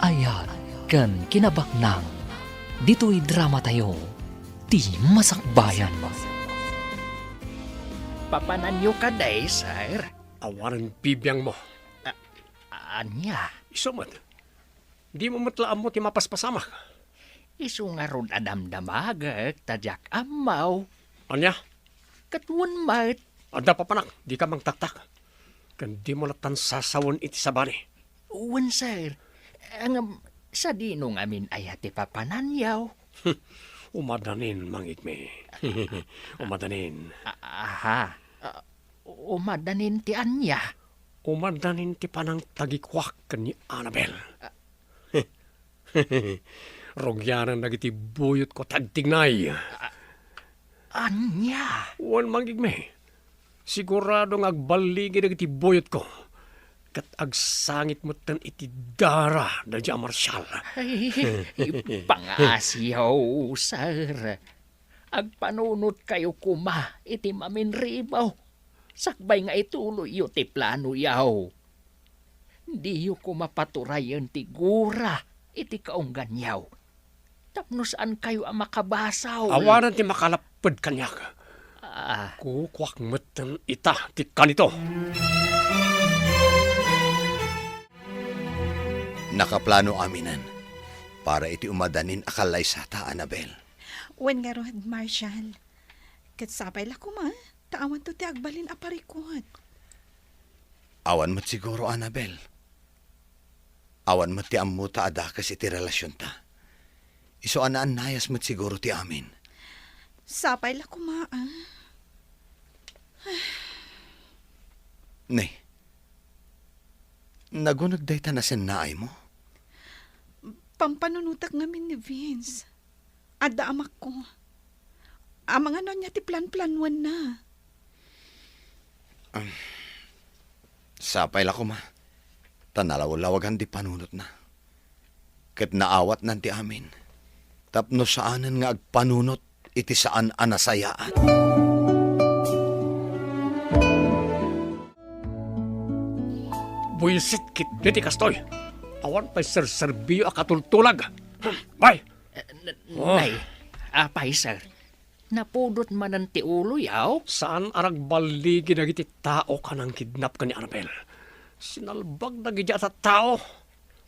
Ayat, kan kinabaknang, dito'y drama tayo, ti masakbayan. Papanan nyo ka day, sir. Awanan bibiyang mo. Anya? Isumat. Di mo matlaan mo ti mapaspasamak. Isu nga ron adamdamagak, tadyak amaw. Anya? Katuan mat. Ada pa panak, di ka mang taktak. Kan di mo latan sasawon iti sabali. Uwan, sir. Ang sa dinong amin ay ati papananyaw. Umadanin, mangigme. Umadanin. Aha. Umadanin ti anya. Umadanin ti panang tagikwak ni Annabel. Rogyanan dagiti buyot ko tagtignay. Anya? Wan mangigme. Sigurado nga agbaligi dagiti buyot ko. Kat agsangit mo tan iti dara da di Marshall. Ay, pangasiyaw, sir. Agpanunot kayo kuma, iti maminribaw. Sakbay nga ituloy yo ti plano yaw. Di yo kumapaturayan ti gura, iti kaunggan yaw. Tapno saan kayo ang makabasaw? Awanan ti makalapad kanyak. Kukwak mo tan ita ti kanito. Nakaplano aminan para iti umadanin akalay sata, Annabel. Wen nga rod, Marshall. Katsapay la ko ma, taawan to ti agbalin aparikot. Awan mo't siguro, Annabel. Awan mo't ti ammo ta adakas iti relasyon ta. Iso anaan nayas mo't siguro ti amin. Sapay la ko ma, Nay, nagunag day ta na naay mo? Pampanunutak ngamin ni Vince. Adda amak ko. Amang ano niya ti plan-planwan na. Sapay la ko ma. Tanalaw-lawagan di panunot na. Ket naawat nanti amin. Tapno saanan nga agpanunot iti saan anasayaan. Buisit kit diti kastoy. Awan pa serserbiyo akatultulag. Bay! Nay, apay, sir. Napudot man ang ti ulo yaw. Saan arag baligi dagiti tao ka nang kidnap ka ni Annabel? Sinalbag na gidya sa tao.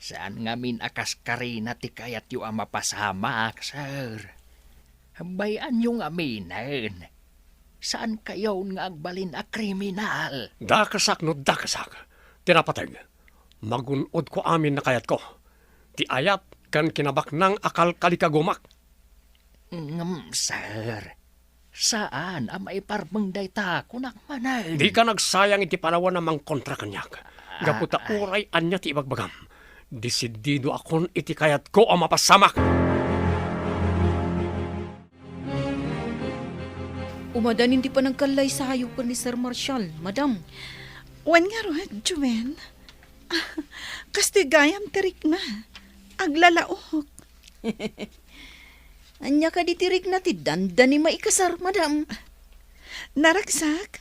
Saan nga min akas karina ti kayat yu ang mapasamak, sir? Bayan yung aminan. Saan kayo nga agbalin a kriminal? Dakasak no dakasak. Tinapatag. Magunod ko amin na kayat ko. Ti ayat kan kinabak ng akal kalikagumak. Sir. Saan ang maiparbang dayta kunak manan? Di ka nagsayang iti panawan namang kontra kanyak. Gaputa uray anya ti ibagbagam. Desidido akon iti kayat ko ang mapasamak. Umadanin ti panagkalay sa hayop pa ni Sir Marshall, madam. Wen nga rod, Juven. Kastoy gayam tirik na. Aglalaok. Anya ka ditirik na ti danda ni maikasar, madam. Naragsak.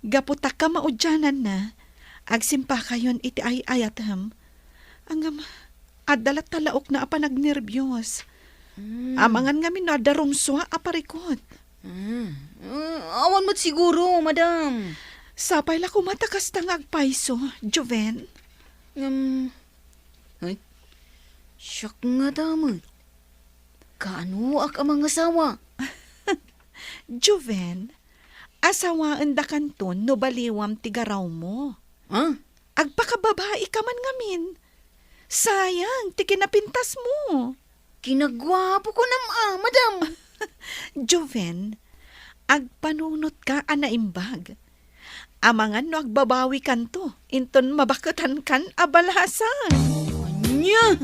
Gaputak ka maudyanan na. Agsimpa kayon iti ay ayatam. Angam, adalat talaok na apanagnervyos. Amangan nga min no adarumswa aparikot. Awan mo't siguro, madam. Sapay la kumatakas tang agpaiso, Juven. Ay, siyak nga damot. Kaano ak ang mga asawa? Juven, asawaan da kanton no baliwam tigaraw mo. Ha? Agpakababae ka man ngamin. Sayang, ti kinapintas mo. Kinagwapo ko madam. Juven, agpanunot ka anaimbag. Amangan no agbabawi kanto, inton mabakatan kan abalasan. Anya!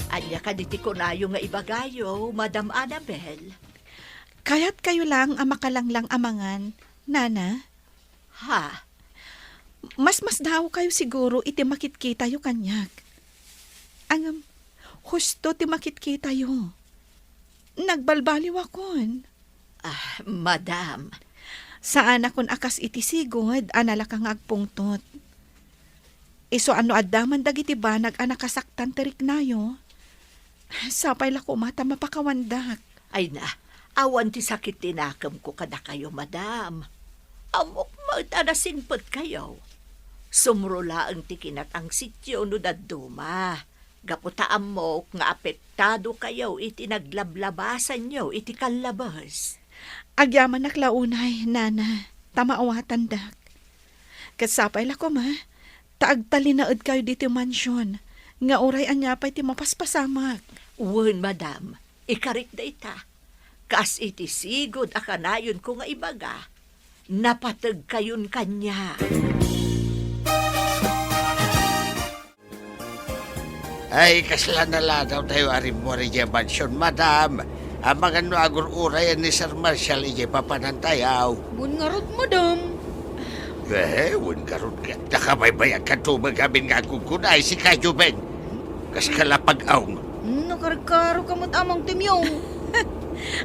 Anya ka diti ko na yung nga ibagayo, Madam Annabel. Kaya't kayo lang ang makalanglang amangan, Nana. Ha? Mas daw kayo siguro iti makitkita yo kanyak. Ang husto ti makitkita yo. Nagbalbaliw akon. Madam. Saan akon akas iti sigod, anala kang agpungtot. Iso ano adaman dagiti ba nag-anakasaktan terik nayo? Sapay la ko mata mapakawandak. Ay na, awan ti sakit tinakam ko kada kayo, Madam. Amok magtanasinpot kayo. Sumrula ang tikinat ang sityo no daduma. Gaputaan mo nga apektado kayo iti naglablabasan nyo iti kalabas. Agyaman naklaunay, Nana, tamaawatan dak. Kasapay la ko ma, taagtalinaad kayo dito mansyon. Nga oray anya pa iti mapaspasamak. Wen, madam, ikarik da ita. Kas iti sigod akanayon ko nga ibaga. Napatag kayon kanya. Ay, kasla na daw tayo arim mo rin yung mansyon, madam. Ang mga nuagur-urayan ni Sir Marshall ije papanantayaw. Mun nga rod, madam. Wun karun ka. Nakabaybayan ka tumang kami nga kukunay si Kajuben. Kas kalapag-aong. Nakarkaro kamot amang timyong.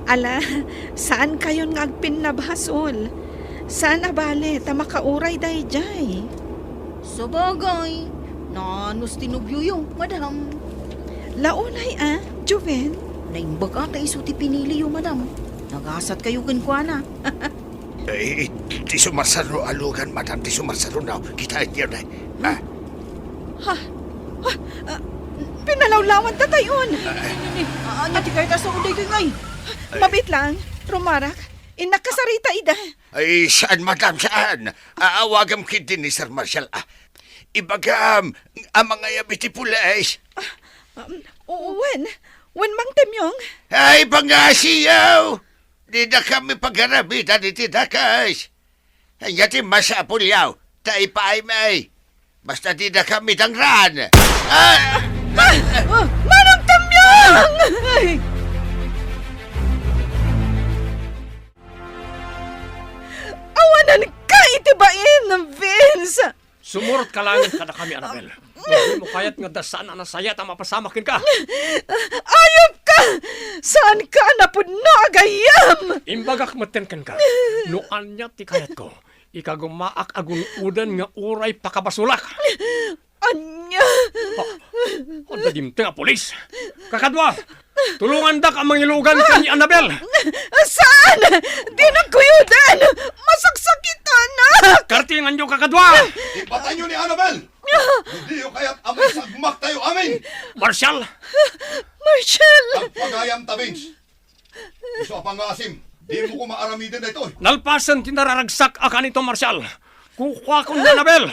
Ala, saan kayon nga agpinabhasol? Saan abale ta makauray dayjay? Sa bagay, nanos tinubyo yung, madam. Launay Juven? Naimbag ata iso ti pinili yung, madam. Nagasat kayo kinkwana. Eh, di sumarsaro alugan, madam. Di sumarsaro na. Kita niyo na. Pinalawlawan ta tayon. Anya ti kayo sa uday kayo ngay. Mabit lang, Rumarak. Inakasarita ida. Ay, saan, madam? Saan? Aawagam kid din ni Sir Marshall. Ibagam, ang mga yabiti pulis. Wen mang temyong. Ay, pangasiyaw! Di na kami pagharabitan iti dakas. Ay, yati masapulyaw. Tai pa ay may. Basta di na kami tangran. Manang temyong! Awanan ka itibain ng Vince. Sumurot ka lang kada kami, Annabel. Hindi mo kayat nga dasaan na nasayat ang mapasamakin ka. Ayop ka! Saan ka napudno agayam? Imbagak matenken ka. Noan niya ti kayat ko. Ikagumaak agun-udan nga uray pakabasulak. Anya? O dadimte nga polis. Kakadwa, tulungan dak ang mangilugan ka ni Annabel. Saan? Di nagkuyudan! Masaksakitan na! Kartingan niyo, kakadwa! Ipatay niyo ni Annabel! Hindi yung kaya't amay sagmak tayo amin! Marshall! Marshall! Ang pagayam tabings. Iso apang asim. Di mo ko maaramidin na ito. Nalpasan tinararagsak akan ito, Marshall. Kukuha ko ni Annabel.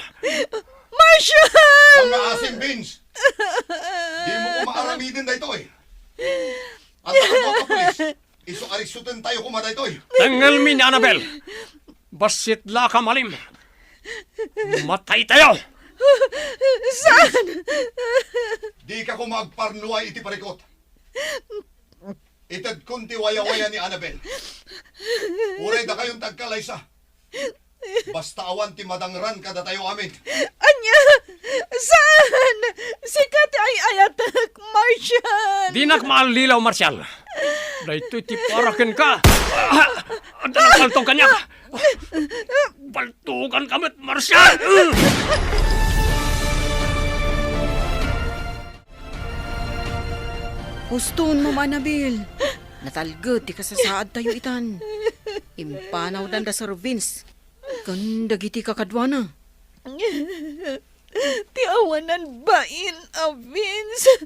Marshall! Ang asim, Vince. Di mo ko maaramidin na ito. At ako ka, polis. Iso arisutin tayo kumada ito. Tangal mi ni Annabel. Basit la ka malim. Matay tayo. Saan? Di ka ko magparnuay iti parikot. Itad kunti waya-waya ni Annabel. Uray da kayong tagkalaysa. Basta awan ti madangran kada tayo amin. Anya? Saan? Sikat ay ayatak, Marshall! Di nak maalilaw, Marshall. Dahito ti parakin ka. Ang dalang paltong kanya. Paltukan kamit, Marshall! Huston mo, Annabel. Natalgod, di kasasaad tayo itan. Impanaw dan da Sir Vince. Ganda giti kakadwana. Ti awanan bain a Vince.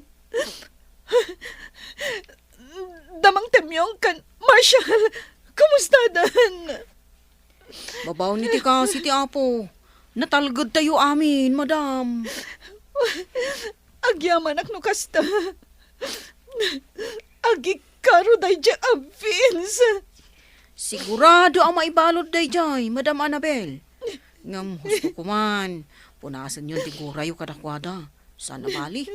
Damang temyong kan, Marshall. Kumusta dan? Babaw ni ti kasi ti Apo. Natalgod tayo amin, madam. Agyaman ak no kasta. Agikaro day dya a Vince. Sigurado ang maibalod day jay, Madam Annabel. Ngam, husto ko man. Punasan yun tigurayo kadakwada. Saan na bali?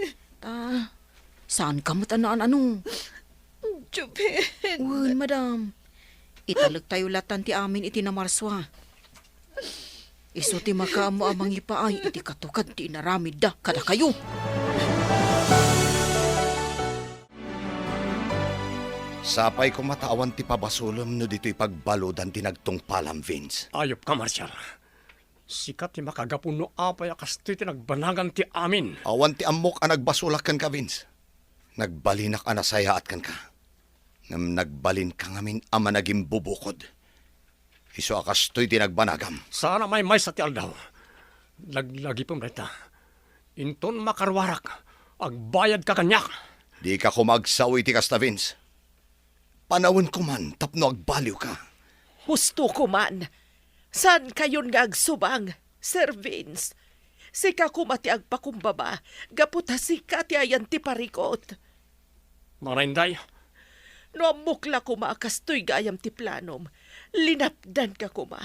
Saan ka matanaan ano? Juben. Uy, madam. Italag tayo latan ti amin iti namarswa. Iso ti makaamo amang ipaay iti katukad ti inaramid da kada kayo. Sapay ko matawan ti pabasulom no dito'y pagbalodan ti nagtungpalam, Vince. Ayop ka, Marshall. Sikat ti makagapuno apay akastoy ti nagbanagan ti amin. Awan ti amok ang nagbasulakan ka, Vince. Nagbalinak anasayaat kan ka. Ngam nagbalin ka ngamin ama naging bubukod. Iso akastoy ti nagbanagam. Sana may sa ti aldaw. Laglagi pong reta. Inton makarwarak. Agbayad ka kanyak. Di ka kumagsawi ti kasta, Vince. Panawin ko man, tapno agbaliw ka. Husto ko man. Saan kayon nga agsubang, Sir Vince? Sika kumati agpakumbaba, gaputa sika ti ayan ti parikot. Mana Inday, No amukla kuma kastoy gayam ti planom, linapdan ka kuma.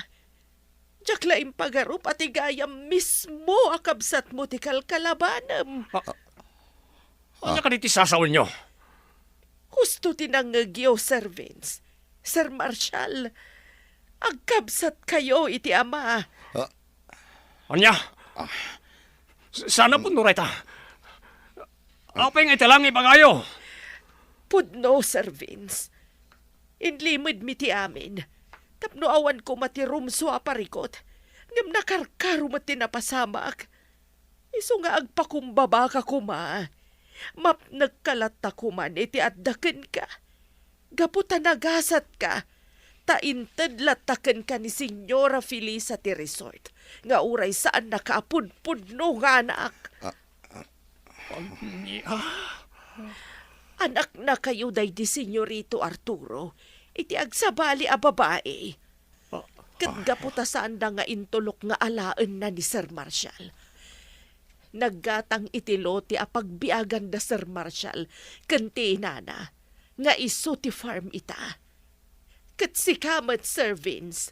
Jakla impagarup at gayam mismo akabsat mo ti kalkalabanam. ano ka diti sasawin nyo? Gusto tinangagyo, Sir Vince. Sir Marshall, agkabsat kayo iti ama. Anya? Sana po nuray ta. Apay nga italang ibagayo. Pudno, Sir Vince. Inlimid mi ti amin. Tapno awan ko matirumso aparikot. Ngam nakarkaro mati napasamak. Iso nga agpakumbaba ka kuma. Map nagkalata kuman iti addaken ka. Gaputa nagasat ka. Tainted lataken ka ni Senyora Felisa ti resort. Nga uray saan nakaapudpudno nga anak. Anak na kayo day di Senyorito Arturo. Iti agsabali a babae. Kat gaputa saan na nga intulok nga alaan na ni Sir Marshall. Naggatang itilote a pagbiagan da Sir Marshall. Kanti nana. Nga iso ti farm ita. Kat si kamat Sir Vince.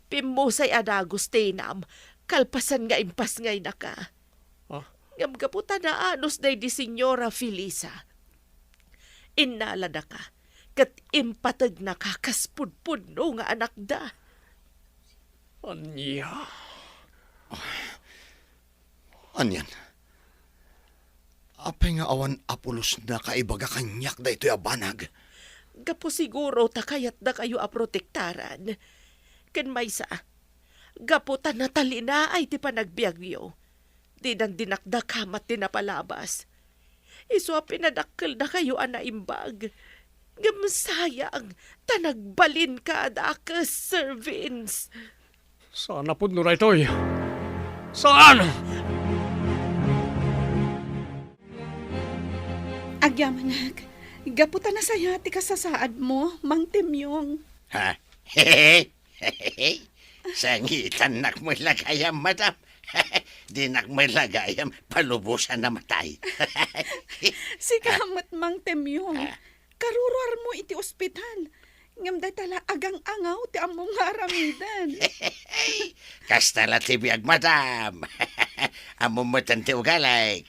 Pimusay adagos tenam. Kalpasan nga impas ngay na ka. Ngam gaputa na anos day di Senyora Felisa. Inalada ka. Kat impatag na kakaspudpudno nga anak da. Anya? Anyan? Apay nga awan apulos na kaibaga kanyak da ito'y abanag. Gapo siguro takayat da kayo aprotektaran. Ken maysa, gapo ta natalina ay ti panagbiagyo. Di nang dinakdakamat ti napalabas. Iso pinadakkel na kayo anaimbag. Gamsayang tanagbalin ka dakas, Sir Vince. Sana po nuray to'y. Saan? Agyamanag, gaputa na saya ti kasasaad mo, Mang Temyong. Ha? Sangitan nakmalagayam, madam. Di nakmalagayam, palubusan na matay. Si kamat Mang Temyong. Karuruar mo iti ospital. Ngam day tala agang angaw ti among haramidan. Kastala ti biag, madam. Amumutan ti ugalayk.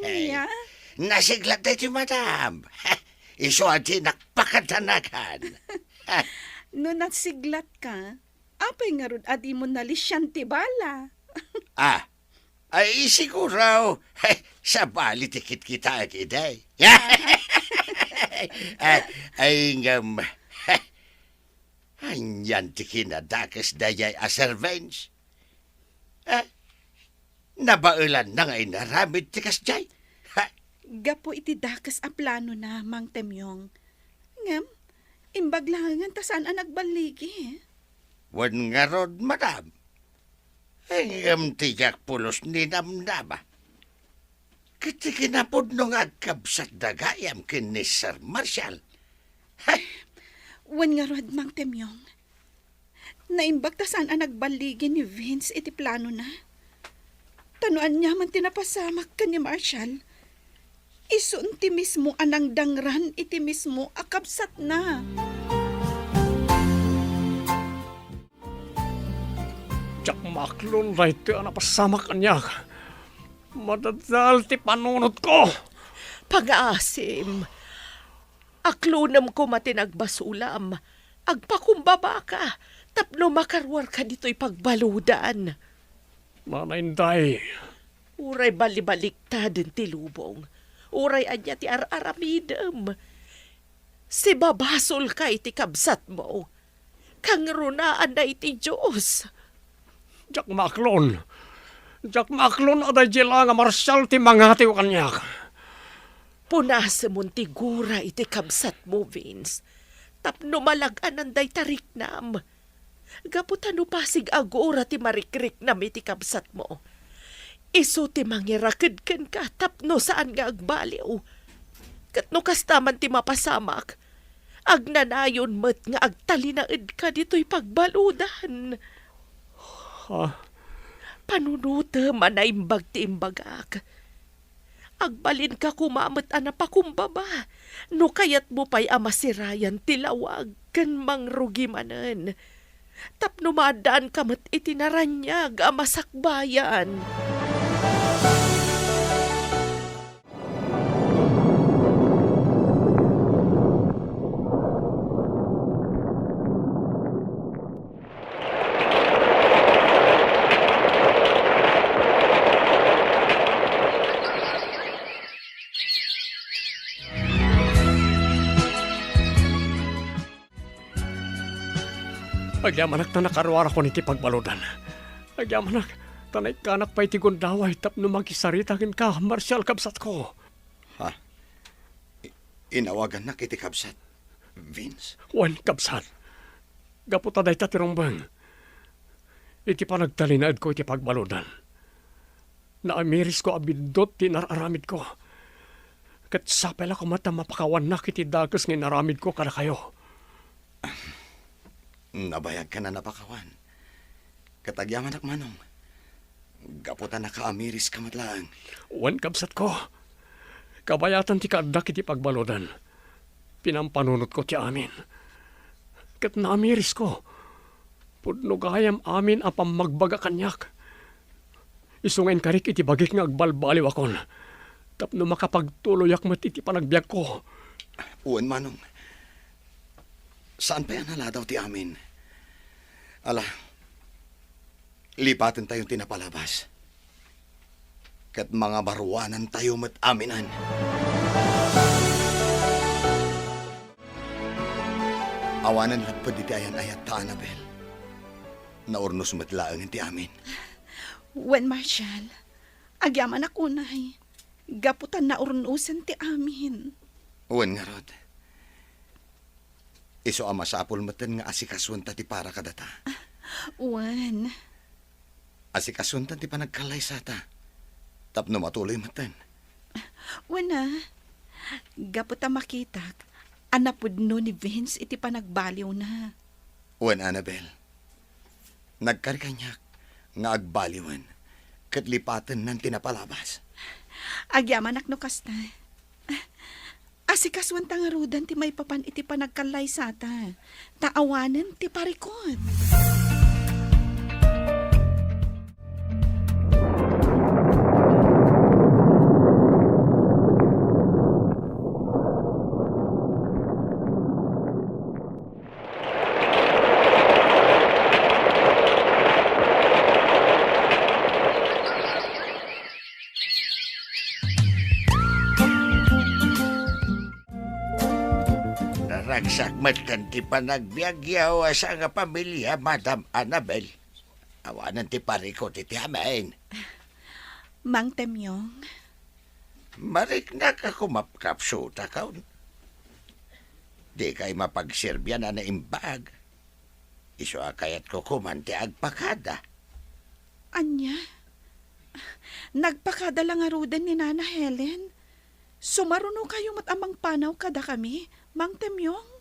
Niya? Nasiglat na ti madam. Iso ati nakpakatanakan. No nasiglat ka, apay nga ron adi mo nalisyan ti bala. Ay siguro. Sa bali tikit kita akiday. Ay ngam. Anyan ti kinadakas dayay a servants. Nabailan na ngay naramid ti kasjay. Gapo iti dakas a plano na, Mang Temyong. Ngam, imbaglangan ta saan ang nagbaligi. Wan nga rod, madam. Ngam tijak pulos ni namnama. Kiti kinapod nung agkabsat dagayam kin ni Sir Marshall. Wan nga rod, Mang Temyong. Naimbag ta saan ang nagbaligi ni Vince iti plano na. Tanuan niya man tinapasamak ka ni Marshall. Isun ti mismo anang dangran iti mismo akabsat na. Jack maklon right ti anapasamak kanyak. Madadal ti panunod ko. Pag-aasim. Aklunam ko matinagbasulam. Agpakumbaba ka. Tapno makarwar ka dito'y pagbaludan. Mana Inday. Uray balibaliktad ti lubong. Uray anya ti araramidem. Si babasol ka iti kabsat mo. Kang runaan na iti Diyos. Jack maklon. Jack maklon aday jela nga Marshall ti mangatiw kanyak. Punasa mong tigura iti kabsat mo, Vince. Tapno malagan day tariknam. Gaputan pasig agora ti marikrik na iti kabsat mo. Iso ti mangirakid ken ka tapno saan nga agbaliw. Katno kastaman ti mapasamak. Agnanayon met nga agtalinaed ka dito'y pagbaludan. panunuta man na imbag ti imbagak. Agbalin ka kumamot ana pa kumbaba. No kayat mo pa'y amasirayan tilawag kan mangrugi manen. Tapno madaan kamat itinaranyag amasakbayan. Agyamanak na nakarwara ko niti pagbalodan. Agyamanak, tanay kanak pa'y tigundaway tapno magisaritakin ka, Marshal kabsat ko. Ha? Inawagan na kiti kabsat, Vince. Wan kabsat. Gaputa day tatirumbang. Iti panagtalinaad ko iti pagbalodan. Naamiris ko abindot ti nararamid ko. Kat sapel ako mata mapakawan na kiti dagas ng naramid ko kada kayo. Nabayag ka na napakawan. Katagyaman ak manong. Gaputan na kaamiris ka matlaang. Wan kabsat ko. Kabayatan ti kaadak iti pagbalodan. Pinampanunot ko ti amin. Kat naamiris ko. Pudno gayam amin apam magbaga kanyak. Isungain karik iti bagik nga agbalbaliw akon. Tapno makapagtuloyak mat iti panagbiag ko. Uwan manong. Saan pa yan daw ti amin? Ala, lipatin tayong tinapalabas. Kat mga baruanan tayo mat aminan. Awanan lang pa di ayan ayat ta, Annabel. Naurnos matlaang ti amin. Wen Marshal, agyaman ako nay. Gaputan na urnusan ti amin. Uwan nga rod. Iso amasapol matan nga asikaswan ta ti para kadata. Wen, Asikaswan ta ti panagkalay sa ta. Tapno matuloy matan. wen na. Gaputan makitak. Anapudno ni Vince iti panagbaliw na. Uwan, Annabel. Nagkarikanyak nga agbaliwan. Katlipatan ng tinapalabas. Agyaman akno kasta. Asikaswan ta nga rudan ti may papan iti panagkalay sa ta. Taawanan ti parikot. Nagsakmatan ti panagbiagyaw sa nga pamilya, Madam Annabel. Awanan ti pariko ti tiamain. Mang Temyong, Marik na ka kumapkapsuta ka. Di kay mapagsirbyan na naimbag. Iso akayat ko kumanti agpakada. anya? Nagpakadala nga rudan ni Nana Helen. Sumaruno kayo matamang panaw kada kami, Mang Temyong.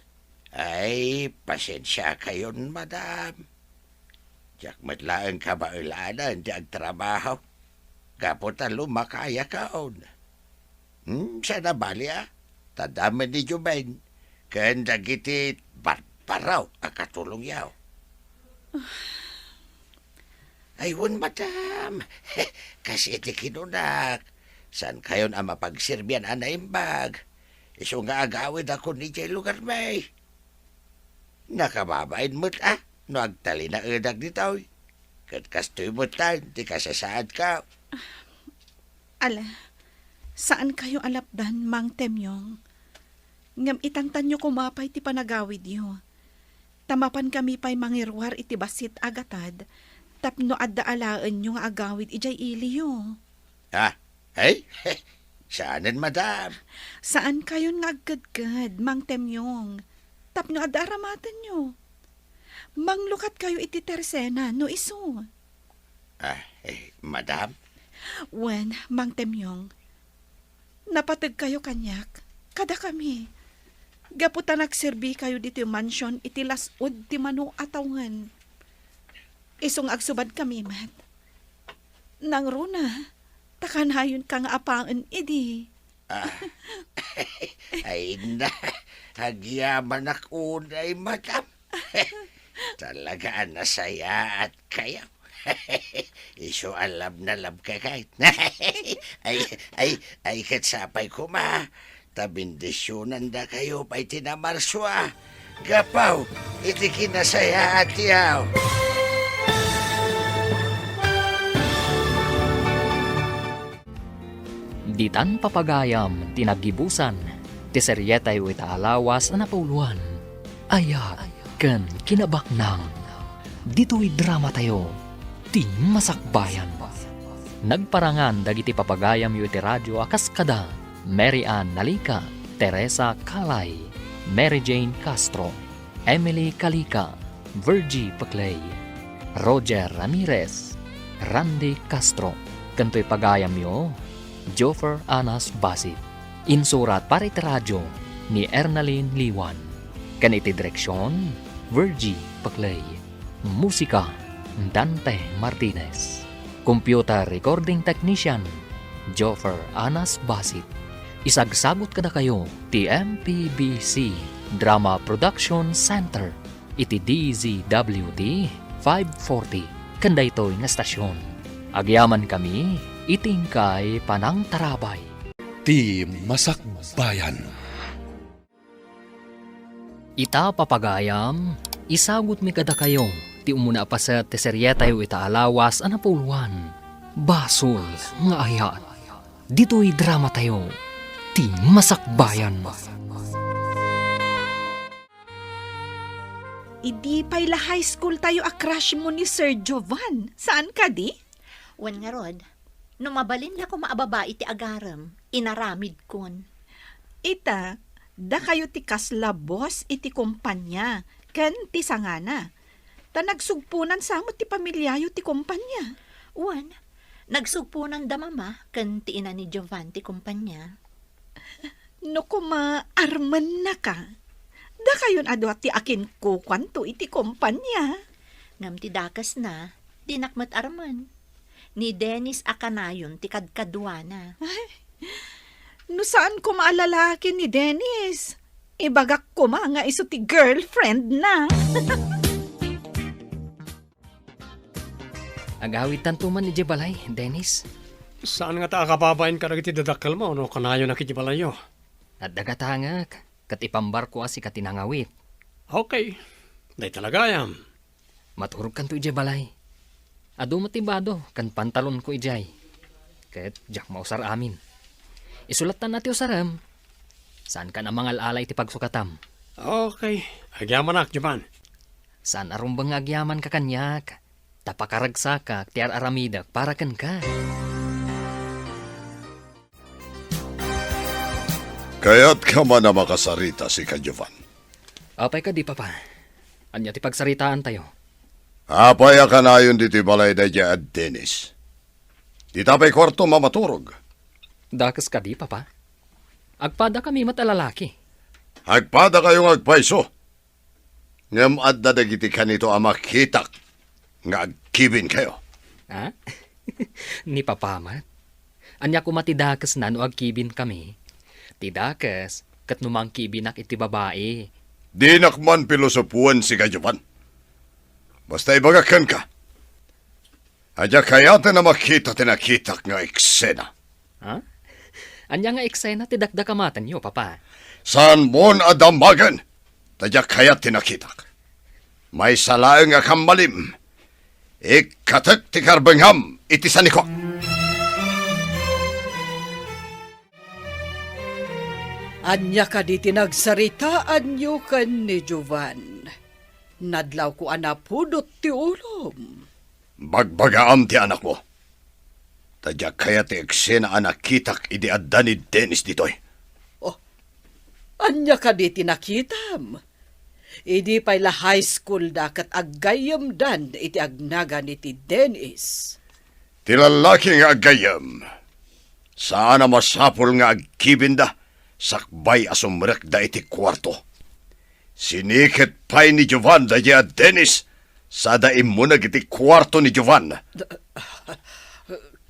Ay, pasensya kayon, Madam. Diyak matlaang kabaulanan di agtrabaho. Kapot ang lumakaya kaon. Sana bali tadaman ni Jumain. Kanda giti barparaw akatulong yaw. Ayun, Madam. Kasi iti kinunak. San kayon ang mapagsirbyan anaimbag? Iso nga agawid ako ni Jay lugar may. Nakababain mo't no agtali na edag dito. Kat kastoy mo't di kasasaad ka. Ala, saan kayo alapdan, Mang Temyong? Ngam itangtan nyo kumapay ti panagawid yo. Tamapan kami pa'y mangirwar iti basit agatad, tapno addaalaan nyo nga agawid ijay ili yo. Hey, saanan, Madam? Saan kayo nga agkadkad, Mang Temyong? Tapno addaramatan nyo. Manglukat kayo iti tersena, no iso. Madam? Wen, Mang Temyong, napatag kayo kanyak, kada kami. Gaputan nagserbi kayo dito yung mansyon, iti lasod ti mano atawan. Isong agsubad kami, Mat. Nang Rona, takanayon ka nga apaan, idi. Ay na, hagyaman ako unay, madam. Talaga nasaya at kayo. Iso alam na lab ka kahit. ay katsapay ko ma. Tabindisyonan da kayo pa'y tinamarswa. Gapaw, iti kinasaya at yaw. Ditan papagayam, tinagibusan, ti seryetay o itaalawas na napuluan. Aya, ken kinabaknang. Dito'y drama tayo, ti masakbayan. Nagparangan dagiti papagayam yu iti radyo akas kada, Mary Ann Nalika, Teresa Kalay, Mary Jane Castro, Emily Kalika, Virgie Paclay, Roger Ramirez, Randy Castro. Kanto'y pagayam yu, Joffer Anas Basit. Insurat para iti radyo ni Ernaline Liwan. Kaniti direksyon, Virgie Paclay. Musika, Dante Martinez. Computer recording technician, Joffer Anas Basit. Isagsagot kada kayo ti MPBC Drama Production Center iti DZWD 540 kanday to'y nga stasyon. Agyaman kami itingkay panang tarabay. Ti Masakbayan. Ita papagayam, isagot mi kada kayo ti umuna pa sa teseryetay o itaalawas anapuluan. Basol nga ayat. Dito'y drama tayo. Ti Masakbayan. Idi pa'y high school tayo a crush mo ni Sir Jovan. Saan ka di? Wan nga rod, numabalin la ko maababae ti agaram, inaramid kon. Ita, da kayo ti kaslabos iti kumpanya, ken ti sangana. Ta nagsugpunan sa mo ti pamilyayo ti kumpanya. Wan, nagsugpunan da mama, kan ti ina ni Jovan ti kumpanya. No kuma arman na ka. Da kayon ado ti akin ko kwanto iti kumpanya. Ngam ti dakas na, dinakmat arman. Ni Dennis Akanayon ti kadkadwana. No saan ko maalalaki ni Dennis? Ibagak ko nga iso ti girlfriend na. Agawit tantuman ni Jebalay, Dennis. Saan nga ta kababain ka nagiti dadakkel mo, no kanayo na kitibalayo? At dagatangak, kat ipambar ko asi katinangawit. Okay, day talaga yan. Maturog kan to Jebalay. Ado matibado, kan pantalon ko ijay. Ket jak mausar amin. Isulatan natin usaram. Saan ka na mangalalay ti pagsukatam? Okay, agyaman ak, Japan. Saan arumbang agyaman ka kanyak? Tapakaragsa ka, tiar aramidak, para kan ka. Kaya't ka man na makasarita si Kadyovan. Apay ka di papa. Anya ti pagsaritaan tayo. Apay ka na yun diti balay da dya at Dennis. Di tapay kwarto mamaturog. Dakas ka di papa. Agpada kami matalalaki. Agpada kayong agpaiso. Ngam adda dagiti kanito ang makitak nga agkibin kayo. Ha? Ni papamat. Anya ko matidakas na no agkibin kami. Tidakas, kat numang kibinak iti babae. Di nakman pilosopuan si Kadyovan. Basta ibagakan ka. Adya kayata na makita tinakitak nga eksena. Ha? Anya nga eksena tidakdakamatan nyo, papa. Saan mon adamagan? Tadya kayat tinakitak. May salaang nga kamalim. Ikatak ti karbangham iti saniko. Anya ka di tinagsaritaan nyo kan ni Jovan. Nadlaw ko anapudot ti ulom. Bagbagaam ti anak mo. Tadya kaya ti eksena anak kitak idi adda ni Dennis ditoy. Oh, anya ka di tinakitam. Idi pa'y la high school dakat aggayam dan iti agnaga ni ti Dennis. Ti lalaki nga agayam. Saan na masapol nga agkibinda, sakbay asumrek da iti kwarto. Sinikit pa'y ni Jovan da Dennis, sada imunag iti kwarto ni Jovan.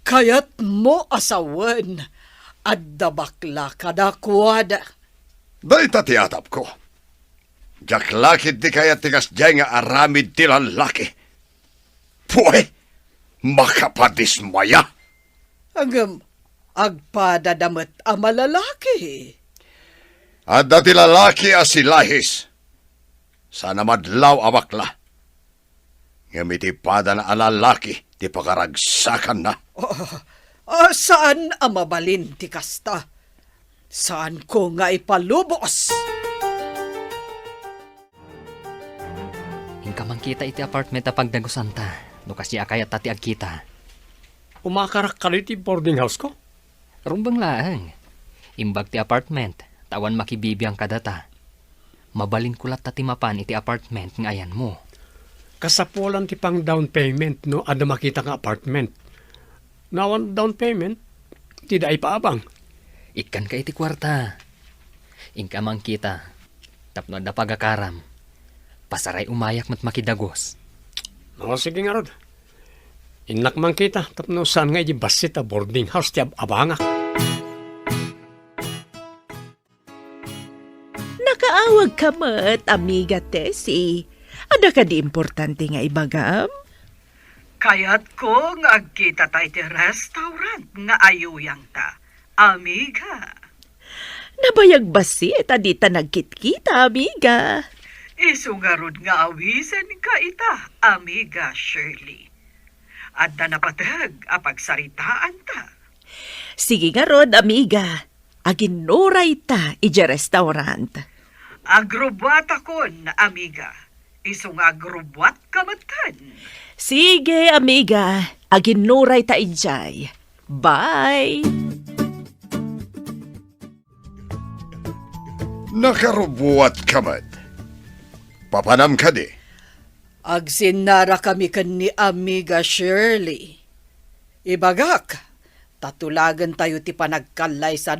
Kayat mo asawan at dabakla kadakwada. Day tatiatap ko. Jak lakit di kaya tigas dyan nga aramid tilang laki. Puwe, makapadismaya. Hanggang agpadadamat ang malalaki. At dati lalaki asilahis. Sana madlaw abakla. Ngamiti pada na alalaki, di pakaragsakan na. Saan ang mabalin ti kasta? Saan ko nga ipalubos? Ingka man kita iti apartment a pagdagusanta. No kasi akayat tati agkita. Umakarak ka dito boarding house ko? Rumbang laang. Imbag ti apartment. Tawan makibibiyang kadata. Mabalin kulat tati mapan iti apartment ngayan mo. Kasapulan ti pang down payment no ada makita nga apartment. Nawan down payment, tidak ay paabang. Ikan ka iti kwarta. Ingka man kita. Tapno da pagakaram. Pasaray umayak mat makidagos. No, sige nga rod. Inak man kita, tapno saan nga basit a boarding house ti abangak. Nakaawag ka mat, amiga Tessie. Ada ka di importante nga ibagam? Kayat ko nga agkita tayo ti restaurant nga ayuyang ta. Amiga. Nabayag basit, adita nagkit-kita, amiga. Isungarod nga awisen ka ita, amiga Shirley. Adda na patag apagsaritaan ta. Sige nga rod, amiga. Aginuray ta, ije restaurant. Agrobwat akon, amiga. Isong agrobwat kamatan. Sige, amiga. Aginuray ta ijay. Bye! Nakarubuat kamad. Papanam ka di. Agsinara kami kan ni amiga Shirley. Ibagak, tatulagan tayo ti panagkalay sa